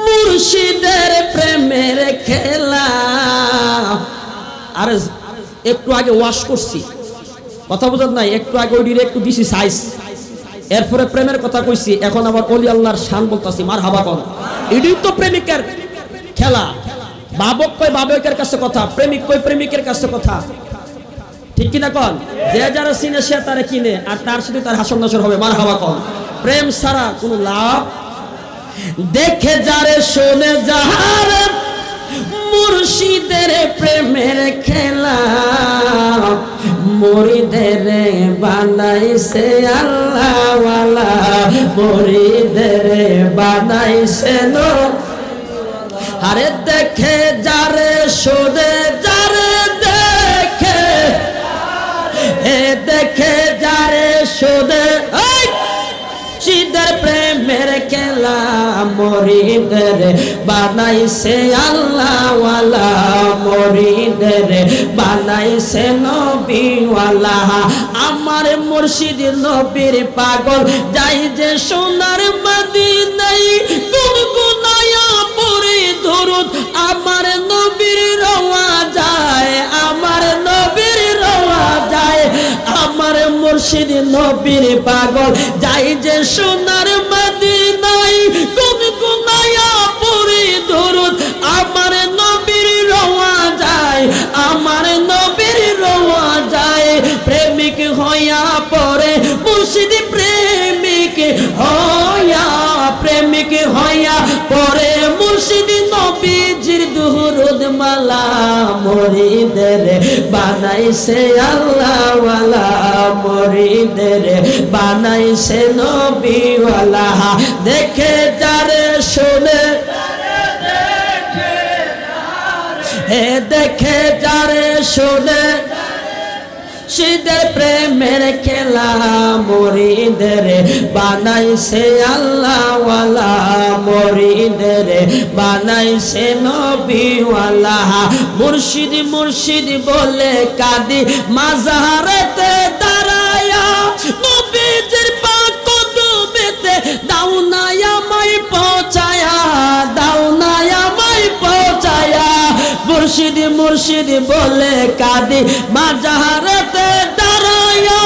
মুর্শিদের প্রেমের খেলা। আর একটু আগে ওয়াশ করছি, কথা বুঝত নাই? একটু আগে ওইটির একটু দিছি সাইজ, এরপরে প্রেমের কথা কইছি, এখন আবার ওলি আল্লাহর শান বলতাছি। মারহাবা কন। এটাই তো প্রেমিকের খেলা। বাবক কই বাবকের কাছে কথা, প্রেমিক কই প্রেমিকের কাছে কথা, ঠিক কিনা কন? যে যারা চিনে সে তারা কিনে, আর তার সাথে তার হাসন নাসর হবে। মারহাবা কন। প্রেম ছাড়া কোনো লাভ। দেখে যারে শুনে যারে মুর্শিদের প্রেমের খেলা, মুরিদের বানাইছে আল্লাহ ওয়ালা, মুরিদের বানাইছে নো। আরে দেখে যারে শুনে যারে দেখে, দেখে যারে শুনে মুর্শিদের প্রেমের খেলা, মুরিদের বানাইছে আল্লাহ ওয়ালা, মুরিদের বানাইছে নবী ওয়ালা। আমার মুর্শিদ নবীর পাগল, যাই যে সোনার মদিনায় গুনগুনায়া পড়ে দরুদ, আমার নবীর রওয়া যায়, আমার নবীর রওয়া যায়। আমার মুর্শিদ নবীর পাগল, যাই যে সোনার মদিনায় গুনগুনায়া পড়ে দরুদ, আমার নবীর রওয়া যায়, আমার নবীর রওয়া যায়। প্রেমিক হইয়া পড়ে মুর্শিদ, প্রেমিক হইয়া, প্রেমিক হইয়া পড়ে মুর্শিদ নবীজির দুরুদ মালা, মুরিদের বানাইছে আল্লাহ ওয়ালা, মুরিদের বানাইছে নবী ওয়ালা। দেখে যারে শুনে, দেখে যারে শুনে মুর্শিদের প্রেমের খেলা, মুরিদের বানাইছে আল্লাহ ওয়ালা, মুরিদের বানাইছে নবী ওয়ালা। মুর্শিদ মুর্শিদ বলে কাঁদি মাজারেতে দাঁড়ায়া, নবীজির পাক কদমেতে দাও না আমায় পৌঁছায়া, দাও না আমায় পৌঁছায়া। মুর্শিদ মুর্শিদ বলে কাঁদি মাজারেতে দাঁড়ায়া,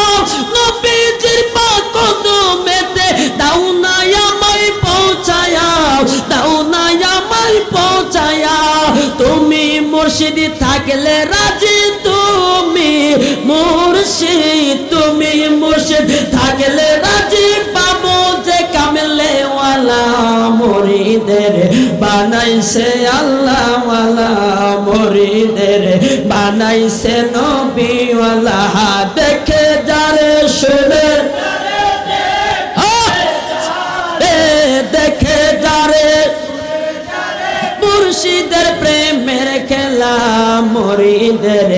নবীজির পাক কদমেতে দাও না আমায় পৌঁছায়া, দাও না আমায় পৌঁছায়া। তুমি মুর্শিদ থাকলে রাজি, তুমি মুর্শিদ, তুমি মুর্শিদ থাকলে রাজি, পাবো যে কামলে ওয়ালা, মুরিদের বানাইছে আল্লাহ ওয়ালা, মুরিদের বানাইছে নবী ওয়ালা। দেখে যারে শুনে, দেখে যারে মুর্শিদের প্রেমের খেলা, মুরিদের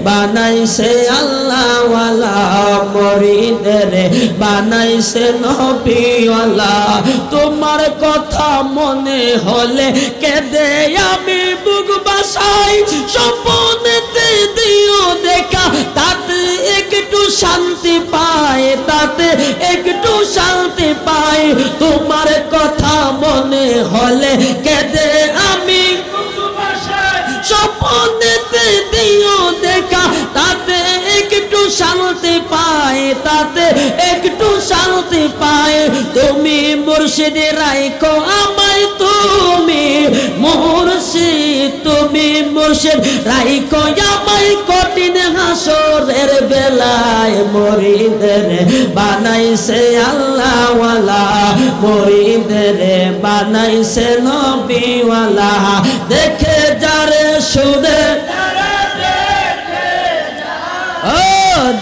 বানাইছে আল্লাহওয়ালা মুরিদের বানাইছে নবীওয়ালা তোমার কথা মনে হলে কেঁদে আমি বুক বাসাই স্বপ্নেতে দিও দেখা তাতে একটু শান্তি পায় তাতে একটু শান্তি পায় তোমার কথা মনে হলে কেঁদে আমি স্বপ্নেতে দিও দেখা তাতে একটু শান্তি পায় তাতে একটু শান্তি পায় তুমি মুর্শিদে রাইখো আমায় তুমি মুর্শিদ তুমি মুর্শিদ রাইখো আমায় কঠিন হাসরের বেলায় মুরিদের বানাইছে আল্লাহওয়ালা মুরিদের বানাইছে নবীওয়ালা দেখে যারে শুনে ও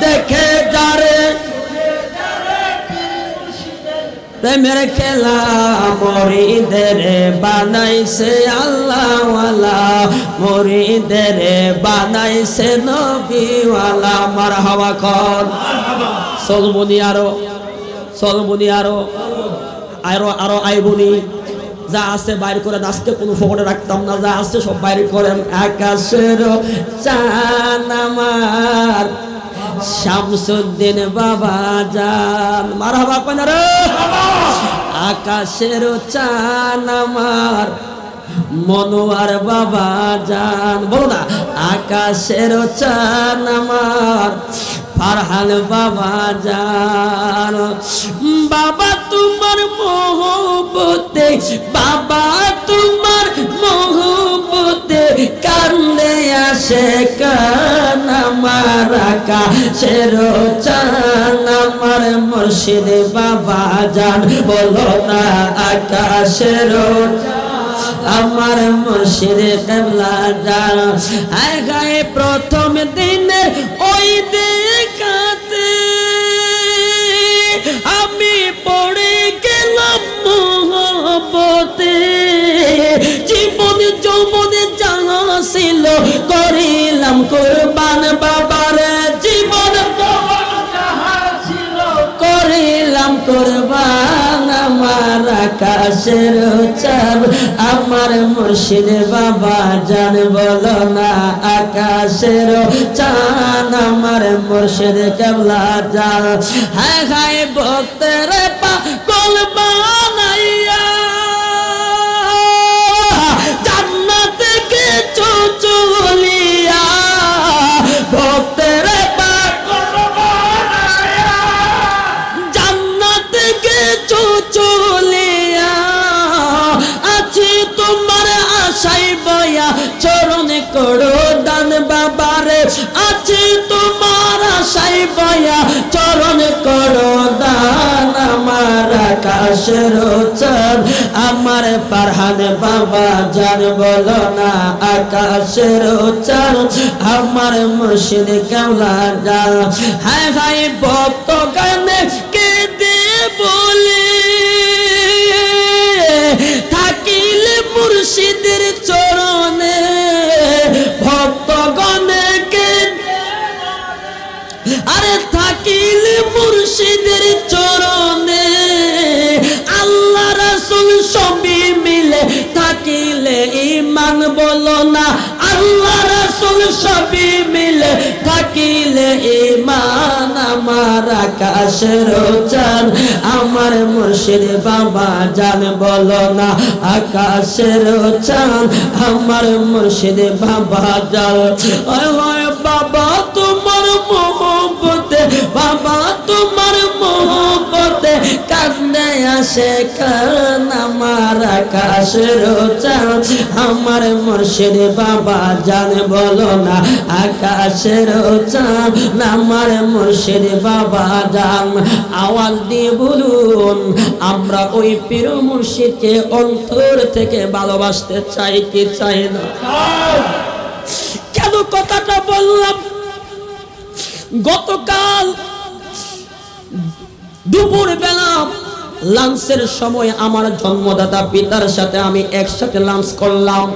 দেখে যারে প্রেমের খেলা মুরিদের বানাইছে আল্লাহওয়ালা মুরিদের বানাইছে নবীওয়ালা মারহাবা কর চলবনি আরো আরো আইবনি যা আছে বাইরে করে আজকে কোনো ফোকটে রাখতাম না যা আছে সব বাইরে করেন আকাশের চান আমার শামসুদ্দিন বাবা জান মারহাবা কোন রে আকাশের চান আমার মনোয়ার বাবা জান বলো না আকাশের চান আমার ফারহান বাবা জান বাবা তোমার মোহব্বতে বাবা তোমার মোহব্বতে কান্দে আসে কান আমার আকাশের চান আমার মুর্শিদ বাবা জান বলো না আকাশের আমার মুর্শিদ কেবলা জান আয় গায়ে প্রথম দিনের ওই দেখাতে আমি পড়ে গেলাম মোহব্বতে জীবন যৌবনে জানা ছিল করিলাম কুরবান বাবার জীবন করিলাম কুরবান আমার আকাশের চাঁদ আমার মুর্শিদ বাবা জান বলো না আকাশের চাঁদ আমার মুর্শিদ কেবলা জান হায় হায় ভক্তের পাগল বানাইয়া জান্নাত কে চুচুলিয়া ভক্তের পাগল বানাইয়া জান্নাত কে চুচুলিয়া আছি তোমার আশাই বয়া চরণে করো দান বাবারে আছি তোমার আশাই বয়া চরণে করো দান আমার আকাশের চাঁদ আমার ফারহান বাবা জান বলো না আকাশের চাঁদ আমার মুর্শিদ কেবলা জান হায় হায় ভক্ত গানে কেঁদে বলে থাকিলে মুর্শিদের চরণে ভক্তগণে আরে থাকিলে মুর্শিদের চরণে আল্লাহ রাসূল সবই মিলে থাকিলে ঈমান বলো না আল্লাহ রাসূল সবই মিলে থাকিলে ঈমান আমার আকাশের চাঁদ আমার মুর্শিদ বাবা জান বলো না আকাশের চাঁদ আমার মুর্শিদ বাবা জান ওই বাবা তোমার মোহব্বতে বাবা তোমার মোহব্বতে কান্দে আসে কান আমার আকাশের চাঁদ আমার মুর্শিদ বাবা জান বলো না আকাশের চাঁদ আমার মুর্শিদ বাবা জান আওয়াজ দিয়ে বলুন আমরা ওই পীর মুর্শিদকে অন্তর থেকে ভালোবাসতে চাই কি চাই না কেন কথাটা বললাম গতকাল দুপুর বেলা লাঞ্চের সময় আমার জন্মদাতা পিতার সাথে আমি একসাথে লাঞ্চ করলাম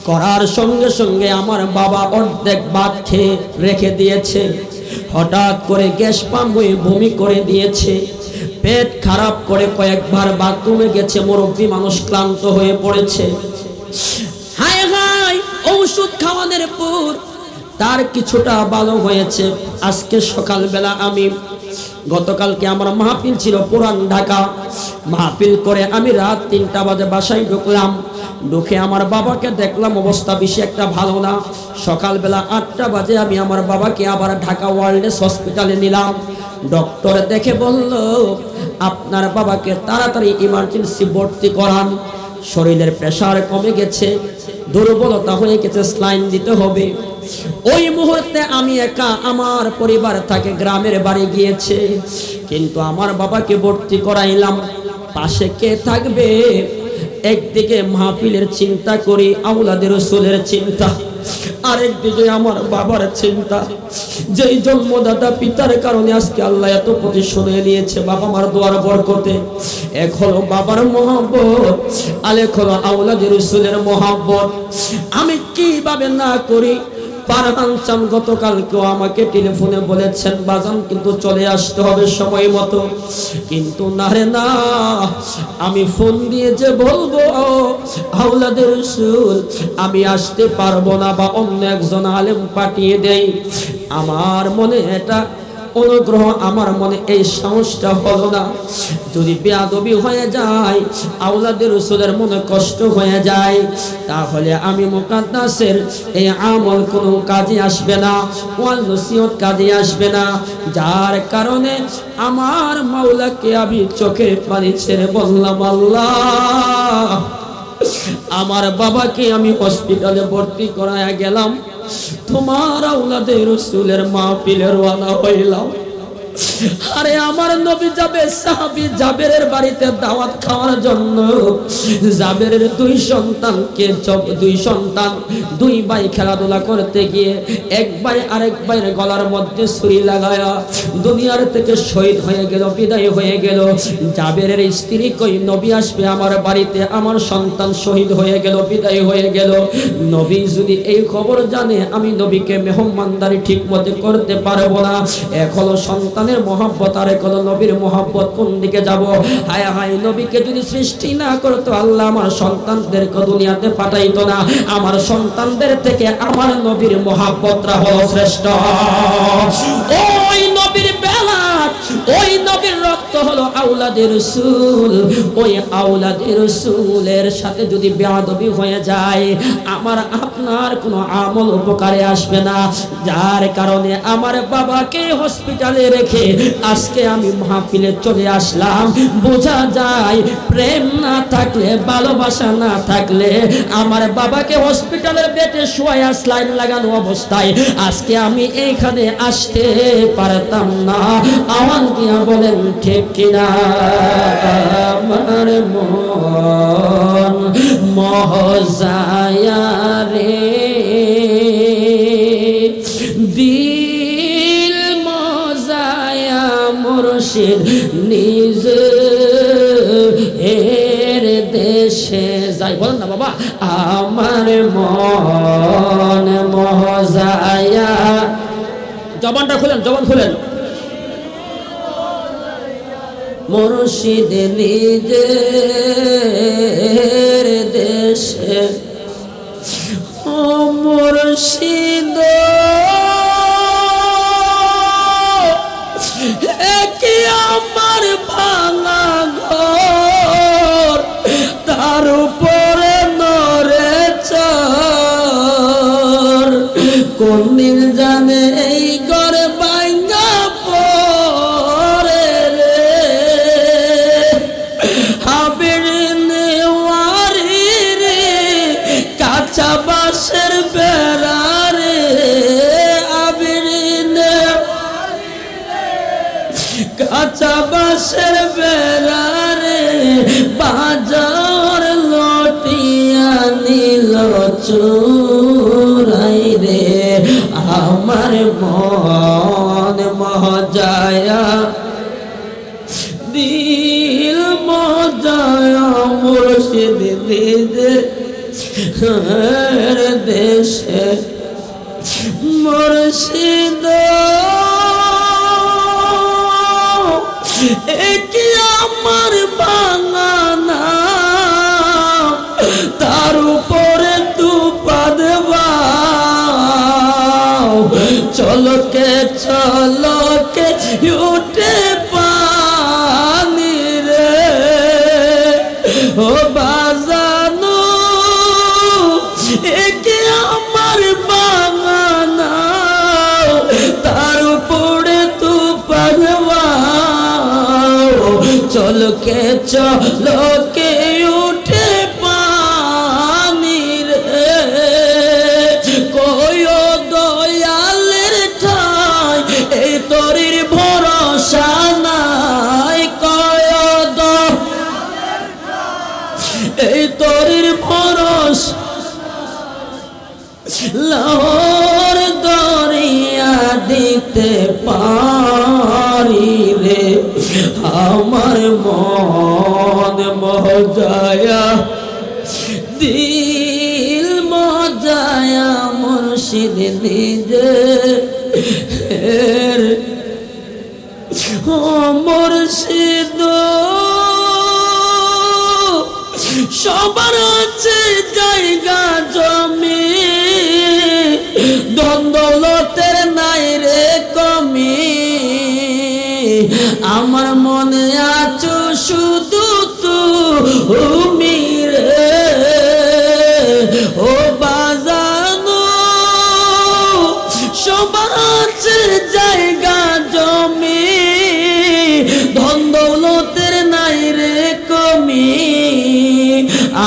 করার সঙ্গে সঙ্গে আমার বাবা অর্ধেক ভাত খেয়ে রেখে দিয়েছে। হঠাৎ করে গ্যাস পাম্প হয়ে বমি করে দিয়েছে, পেট খারাপ করে কয়েকবার বাথরুমে গেছে। মুরব্বী মানুষ ক্লান্ত হয়ে পড়েছে। হায় হায়, ঔষধ খাওয়ানোর পর তার কিছুটা ভালো হয়েছে। আজকে সকালবেলা গতকালকে আমার মাহফিল ছিল পুরান ঢাকা। মাহফিল করে আমি রাত 3টা বাজে বাসায় ঢুকলাম। ঢুকে আমার বাবাকে দেখলাম অবস্থা বেশি একটা ভালো না। সকালবেলা 8টা বাজে আমি আমার বাবাকে আবার ঢাকা ওয়ার্ল্ডস হসপিটালে নিলাম। ডক্টর দেখে বলল, আপনার বাবাকে তাড়াতাড়ি ইমার্জেন্সি ভর্তি করান, শরীরের প্রেসার কমে গেছে, দুর্বলতা হয়ে গেছে, স্লাইন দিতে হবে। ওই মুহূর্তে আমি একা, আমার পরিবার থাকে গ্রামের বাড়ি গিয়েছে, কিন্তু আমার বাবাকে ভর্তি করাইলাম। পাশে কে থাকবে? একদিকে মাহফিলের চিন্তা করি, আওলাদের রাসূলের চিন্তা, আরেকদিকে আমার বাবার চিন্তা। যেই জন্মদাতা পিতার কারণে আজকে আল্লাহ এত প্রতিশোধ নিয়েছে বাবা মার দোয়ার বরকতে। এক হলো বাবার মহব্বত, আরেক হলো আওলাদের রাসূলের মহব্বত। আমি কিভাবে না করি? ফারহান চান গতকালকেও আমাকে টেলিফোনে বলেছেন, বাজান কিন্তু চলে আসতে হবে সময় মতো। কিন্তু না রে না, আমি ফোন দিয়ে যে বলবো আওলাদের রাসূল আমি আসতে পারবো না, বা অন্য একজন আলেম পাঠিয়ে দেই, আমার মনে এটা অনুগ্রহ, আমার মনে এই সাহসটা হলো না। যদি বেয়াদবি হয়ে যায়, আওলাদের রাসূলের মনে কষ্ট হয়ে যায়, তাহলে আমি মুকাদ্দাসের এই আমল কোনো কাজে আসবে না, ওয়াজ নসিহত কাজে আসবে না। যার কারণে আমার মাওলাকে আমি চোখে পানি ছেড়ে বললাম, আল্লাহ আমার বাবাকে আমি হসপিটালে ভর্তি করায়া গেলাম, তোমার আওলাদের রাসূলের মাহফিলে রওনা হইলাম। আরে আমার নবী যাবে সাহাবী জাবেরের বাড়িতে দাওয়াত খাওয়ার জন্য। জাবেরের দুই সন্তান দুই ভাই খেলাধুলা করতে গিয়ে এক ভাই আরেক ভাইয়ের গলার মধ্যে ছুরি লাগায়া দুনিয়ার থেকে শহীদ হয়ে গেল, বিদায় হয়ে গেল। জাবেরের স্ত্রী কই, নবী আসবে আমার বাড়িতে, আমার সন্তান শহীদ হয়ে গেল, বিদায় হয়ে গেল। নবী যদি এই খবর জানে, আমি নবীকে মেহমানদারি ঠিক মতো করতে পারবো না। এক হলো সন্তানের মহব্বত, আর এক হলো নবীর মহব্বত। কোন দিকে যাব? হায় হায়, নবীকে যদি সৃষ্টি না করতো আল্লাহ, আমার সন্তানদেরকে দুনিয়াতে পাঠাইতো না। আমার সন্তানদের থেকে আমার নবীর মহব্বতরা হলো শ্রেষ্ঠ। ওই নবীর বেলা, ওই নবীর রক্ত হলো আওলাদের রাসূল। ওই আওলাদের রাসূলের সাথে যদি বেয়াদবি হয়ে যায়, আমার আপনার কোনো আমল উপকারে আসবে না। যার কারণে আমার বাবাকে হসপিটালে রেখে আজকে আমি মাহফিলে চলে আসলাম। বোঝা যায় প্রেম না থাকলে, ভালোবাসা না থাকলে, আমার বাবাকে হসপিটালের বেডে শোয়া স্লাইন লাগানো অবস্থায় আজকে আমি এইখানে আসতে পারতাম না। আওয়াজ দিয়া বলেন ঠিক কিনা? আমার মন মহজায়া রে, দিল মজায়া মুর্শিদ নিজ এর দেশে যাই। বলেন না বাবা, আমার মন মজায়া। জবানটা খুলেন, জবান খুলেন। মুর্শিদ নিজের দেশে, ও মুর্শিদ কি আমার ভাঙা ঘর, তার উপরে নরে চর, কোন দিন জানে এই ঘরে ভাঙা পরে রে। হাবির নেওয়ারি রে, কাঁচা বাঁশের বেড়া রে, হাবির কাঁচা বাঁশের বেড়া রে, বাজার লটিয়া নীল চুরাই রে। আমার মন মজায়া, দিল মজায়া মুর্শিদ নিজে দেশে মুর্শিদ একি আমার বাঙানা তার উপরে তুফান বাও চলকে চলকে উঠে পানি রে ও বাজানো একে আমার বাঙানা তার উপরে তুফান বাও চলকে চলকে উঠে পানি রে কয় দয়ালের ঠাই এই তরির ভরসা নাই কয় এই তরির ভরসা লাহোর দরিয়া দিতে পারি রে আমার মন মজায়া দিল মজায়া মুর্শিদ নিজে ও মুর্শিদ সবার আছে জায়গা জমি ধন দৌলতের নাই রে কমি আমার মনে আছো শুধু তুমি রে ও বাজানো সবার আছে জায়গা জমি ধন দৌলতের নাই রে কমি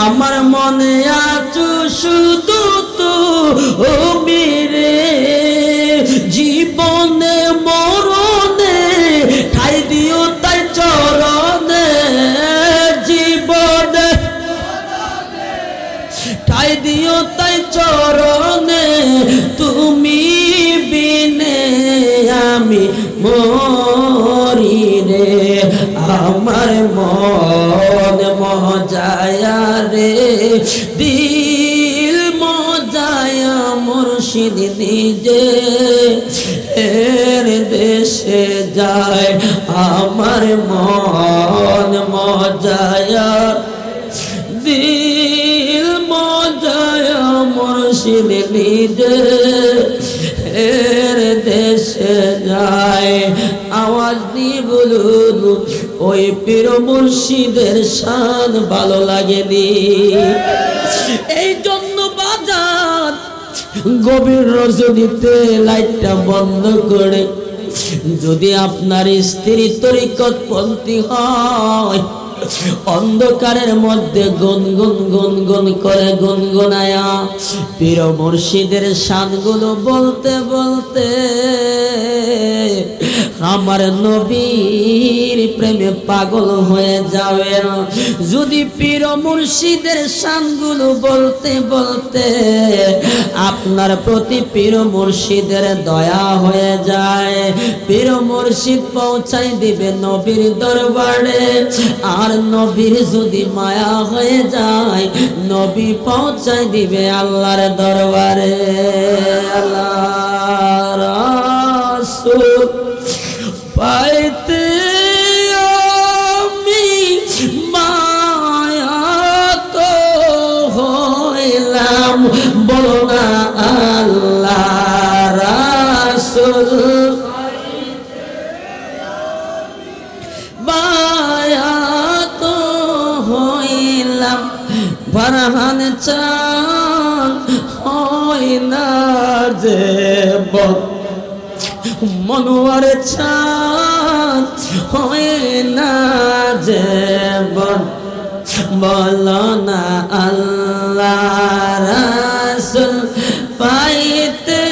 আমার মনে আছো শুধু তুমি রে জীবনে মরণে ঠাই দিও তাই চরণে জীবনে ঠাই দিও তাই চরণে তুমি বিনে আমি মরি রে আমার মন মজায়া রে দিল মজায়া মুর্শিদ নিজে দেশে যায় আমার মন মজায়া দিল মজায়া মুর্শিদ নিজে দেশে যায় আওয়াজ দিয়ে বলুন ওই পীর মুর্শিদের শান ভালো লাগেনি এই জন্য বাজার গভীর রজনীতে লাইটটা বন্ধ করে যদি আপনার স্ত্রী তরিকতপন্থী হয় অন্ধকারের মধ্যে গুনগুন গুনগুন করে গুনগুনায়া পীর মুর্শিদের শানগুলো বলতে বলতে আমার নবীর প্রেমে পাগল হয়ে যাবেন যদি পীর মুর্শিদের শানগুলো বলতে বলতে আপনার প্রতি পীর মুর্শিদের দয়া হয়ে যায় পীর মুর্শিদ পৌঁছাই দিবে নবীর দরবারে আর নবীর যদি মায়া হয়ে যায় নবী পৌঁছাই দিবে আল্লাহর দরবারে আল্লাহ রাসূল পাইতে আমি মায়া তো হইলাম বলো না আল্লাহ রাসূল মায়া তো হইলাম ফারহান চান হয় না যে মনোয়ার চান হয় না যে বলো না আল্লাহ রাসূল পাইতে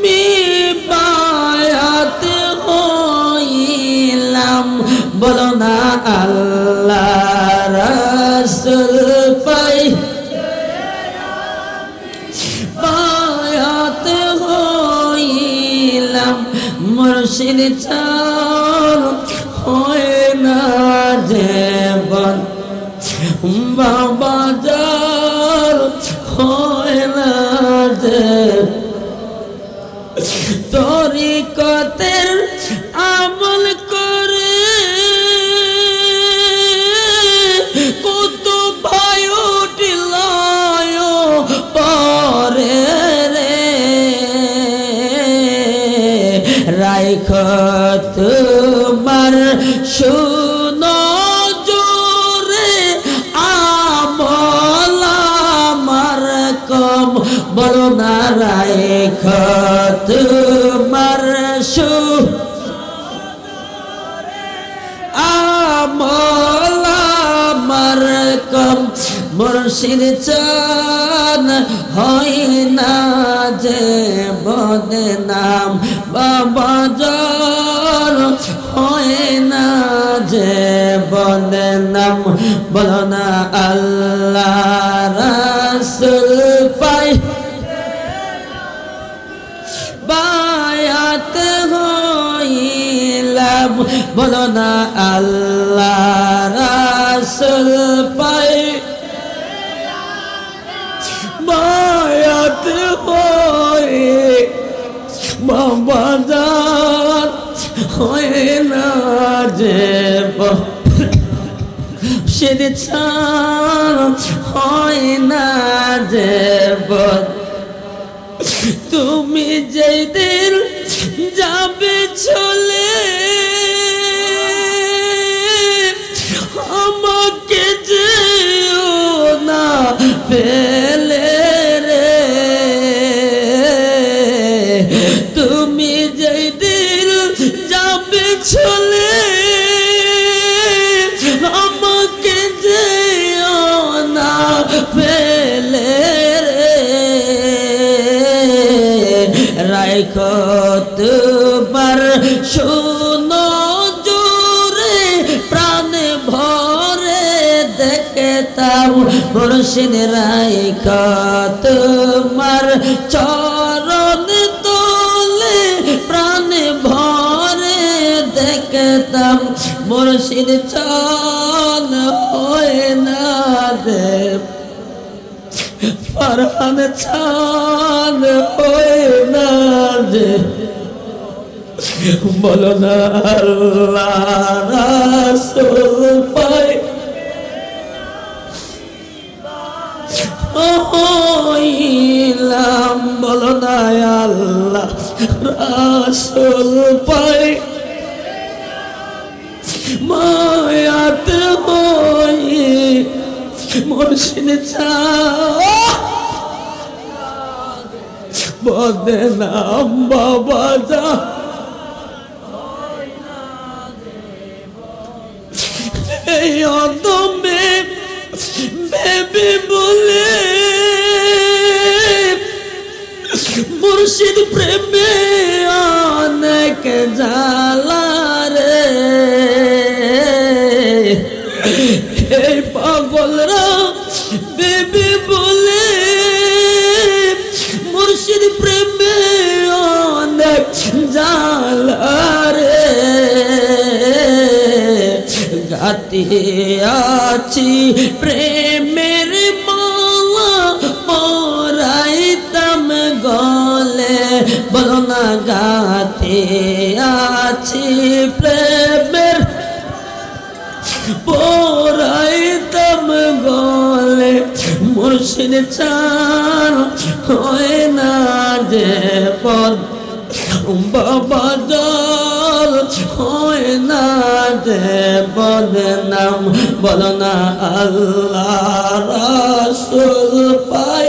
মি বায়াত হইলাম বলো না আল্লাহ রাসূল পাই বায়াত হইলাম মুর্শিদ চান হয় না যে বাবা যা হয় না যে তরিকতের আমল করে কত ভাই উঠিল পরে রে রাইখ তোমার শুনো জোরে আমল আমার কম বলো না রাইখ তোমার আমল আমার কম মুর্শিদ চান হয় না যে বদনাম বাবা জান হয় না যে বদনাম বলো না আল্লাহ রাসূল পাই বায়াত হইলাম বলো না আল্লাহ রাসূল পাই বায়াত হই বাবা জান হয় না যে মুর্শিদ চান হয় না যে তুমি যেই দিন যাবে চলে আমাকে যেও না ফেলে রে তুমি যেই দিন যাবে চলে আমাকে যেও না ফেলে রাইখো তোমার শুনো জোরে প্রাণ ভরে দেখতাম মুর্শিদ রাইখো তোমার চরণ তোলে প্রাণ ভরে দেখতাম মুর্শিদ চান হয় না দেব ফরহান চান হয় না যে বলো না আল্লাহ রাসূল পাই হইলাম বলো না আল্লাহ রাসূল পাই মায়াত হই মুর্শিদ বদনাম বাবা যা এই অদমে ভেবে বলে মুর্শিদ প্রেমে অনেক জ্বালা রে এই পাগলরা বেবি বলে মুর্শিদ প্রেমে অনেক জ্বালা রে গাতে আছি প্রেমের মালা পরাইতাম গলে বলো না গাতে আছি প্রেমের পরাইতাম গলে মুর্শিদ চান হয় না যে পদ বাবা জল হয় না যে বদনাম বলো না আল্লাহ রাসূল পাই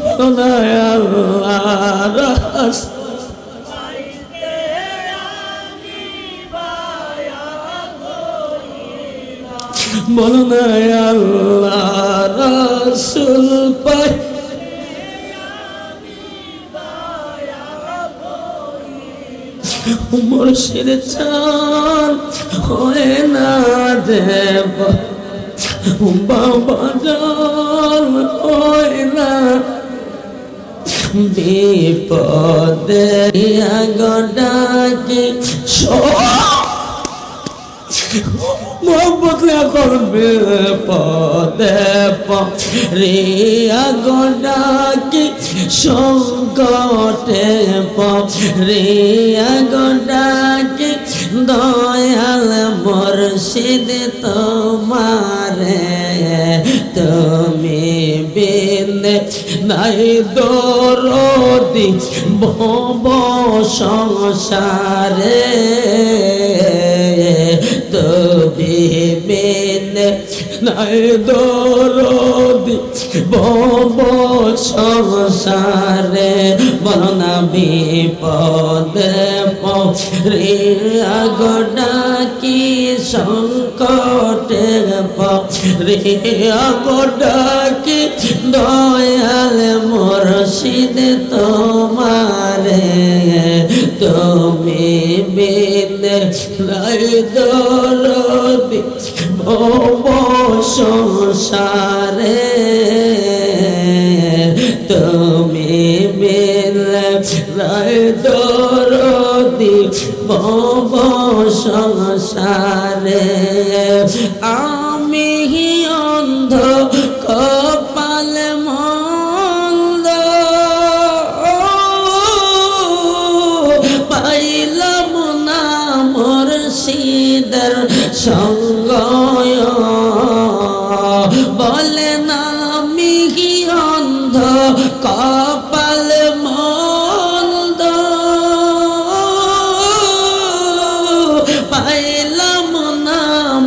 বলো না আল্লাহ রাসূল বলো না আল্লাহ রাসূল পাই মুর্শিদ চান হয় না দেব বাবা জান হয় না বিপদে আগডাকে মোহব্বত করবে পদে রিয়া গোডাকি সংকটে রিয়া গোডাকি দয়াল মুর্শিদ তোমারে তুমি বিনে নাই দরদি ভব সংসারে তুমি বিনে নাই দরদি ভব সংসারে বলো না বিপদে রিয়া গোডাকি সংকটে রিয়া গোডাকি দয়াল মুর্শিদ তোমারে তুমি বিনে নাই দরদি ভব সংসারে তুমি বিনে নাই দরদি ভব সংসারে আমি অন্ধ কপাল মন্দ পাইলাম না মুর্শিদের সঙ্গ বলে না আমি অন্ধ কপাল মন্দ পাইলাম না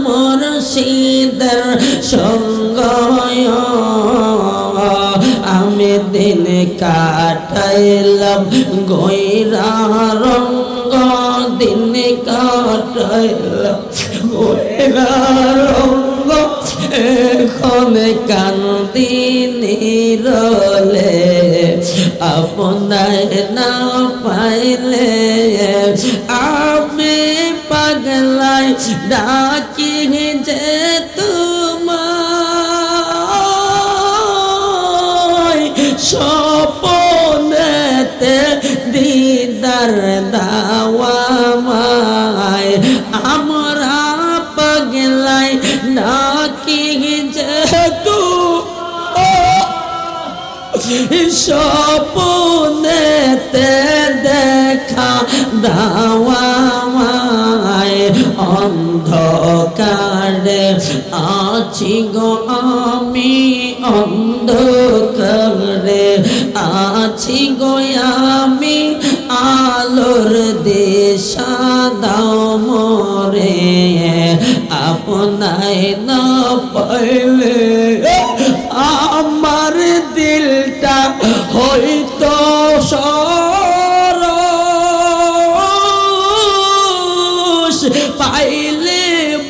মুর্শিদের সঙ্গ আমি দিন কাটাইলাম গয়রা রঙ্গ দিন কাটাইলাম গয়রা রঙ্গ এখন কান্দিনি রলে আপনায় না পাইলে আমি পাগলাই ডাকি যে তোমায় স্বপনেতে দিদার দাওয়ামায় আমরা পাগলাই ডাকি যে স্বপনেতে দেখা দাওয়ামায় অন্ধকারে আছি গো আমি অন্ধকারে আছি গো আমি আলোর দিশা দাও মোরে আপনায় না পাইলে আমার দিলটা হয়তো সরস পাইলে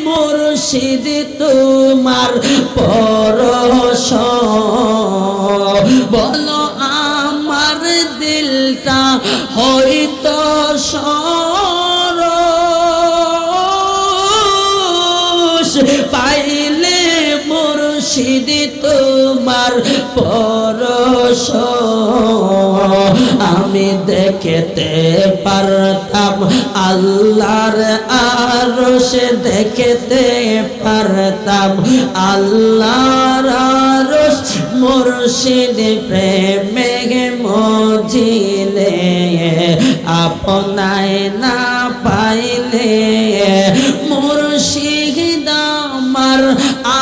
মুর্শিদ তোমার পরশ বলো আমার দিলটা হয়তো সরস পাইলে মুর্শিদ তোমার পরশ আমি দেখতে পারতাম আল্লাহর আরশ দেখতে পারতাম আল্লাহর আরশ মুর্শিদ প্রেমে মজিলে আপনায় না পাইলে মুর্শিদ আমার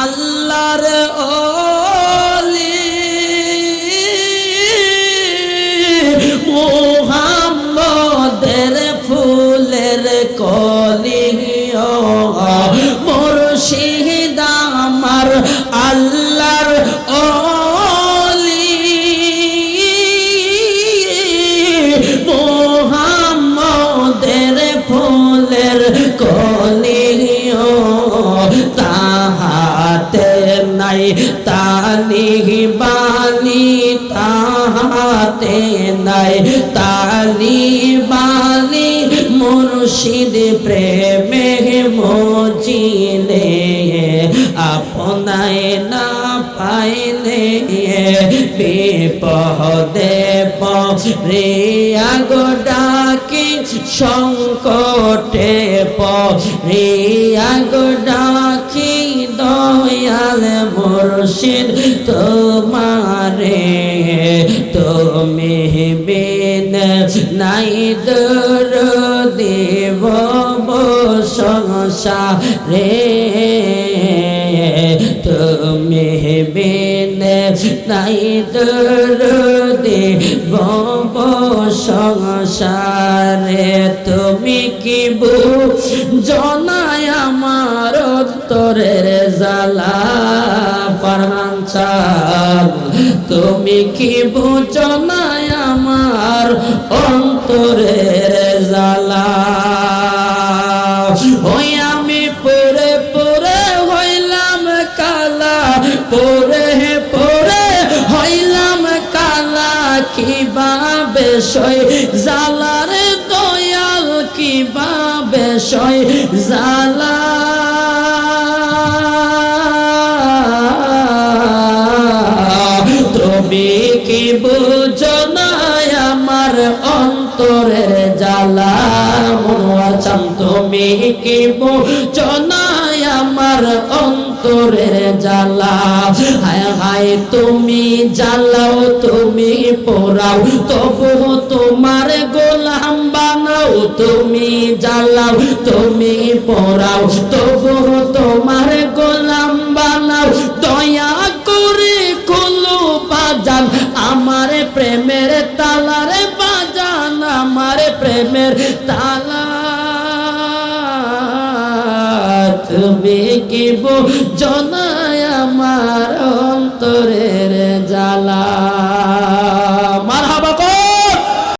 আল্লাহর ওলি মুহাম্মদের ফুলের কলি মুর্শিদ আমার আল্লাহর ওলি মুহাম্মদের ফুলের কলি তাহাতে নাই তালি বালি তাহাতে নাই তালি বালি মুর্শিদ প্রেমে মজিলে আপনায় না পাইলে বিপদে রিয়া গোডাকি সংকটে রিয়া গোডাকি দয়াল মুর্শিদ তোমারে, তুমি বিন নাই দরদি সংসারে, তুমি বিন নাই দরদি সংসারে। তুমি কি বুঝনায় আমার অন্তরের জ্বালা ফরমান চাঁদ, তুমি কি বুঝনায় আমার অন্তরের জ্বালা। ওই আমি পরে পরে হইলাম কালা, পরে পরে হইলাম কালা, কিভাবে সই জালার দয়াল, কিভাবে সই জালা। তুমি কি বুঝো না আমার অন্তরের জ্বালা মনোয়াচাম, তুমি কি বুঝো না আমার অন্তরের জ্বালা। হায় হায় তুমি জ্বালাও তুমি পোড়াও, তবু তোমার গোলাম বানাও। তুমি জ্বালাও তুমি পোড়াও, তবু তোমার গোলাম বানাও। দয়া করে খুলো বাজান আমার প্রেমের তালার বাজান, আমার প্রেমের তালা। তুমি কি বুঝো না আমার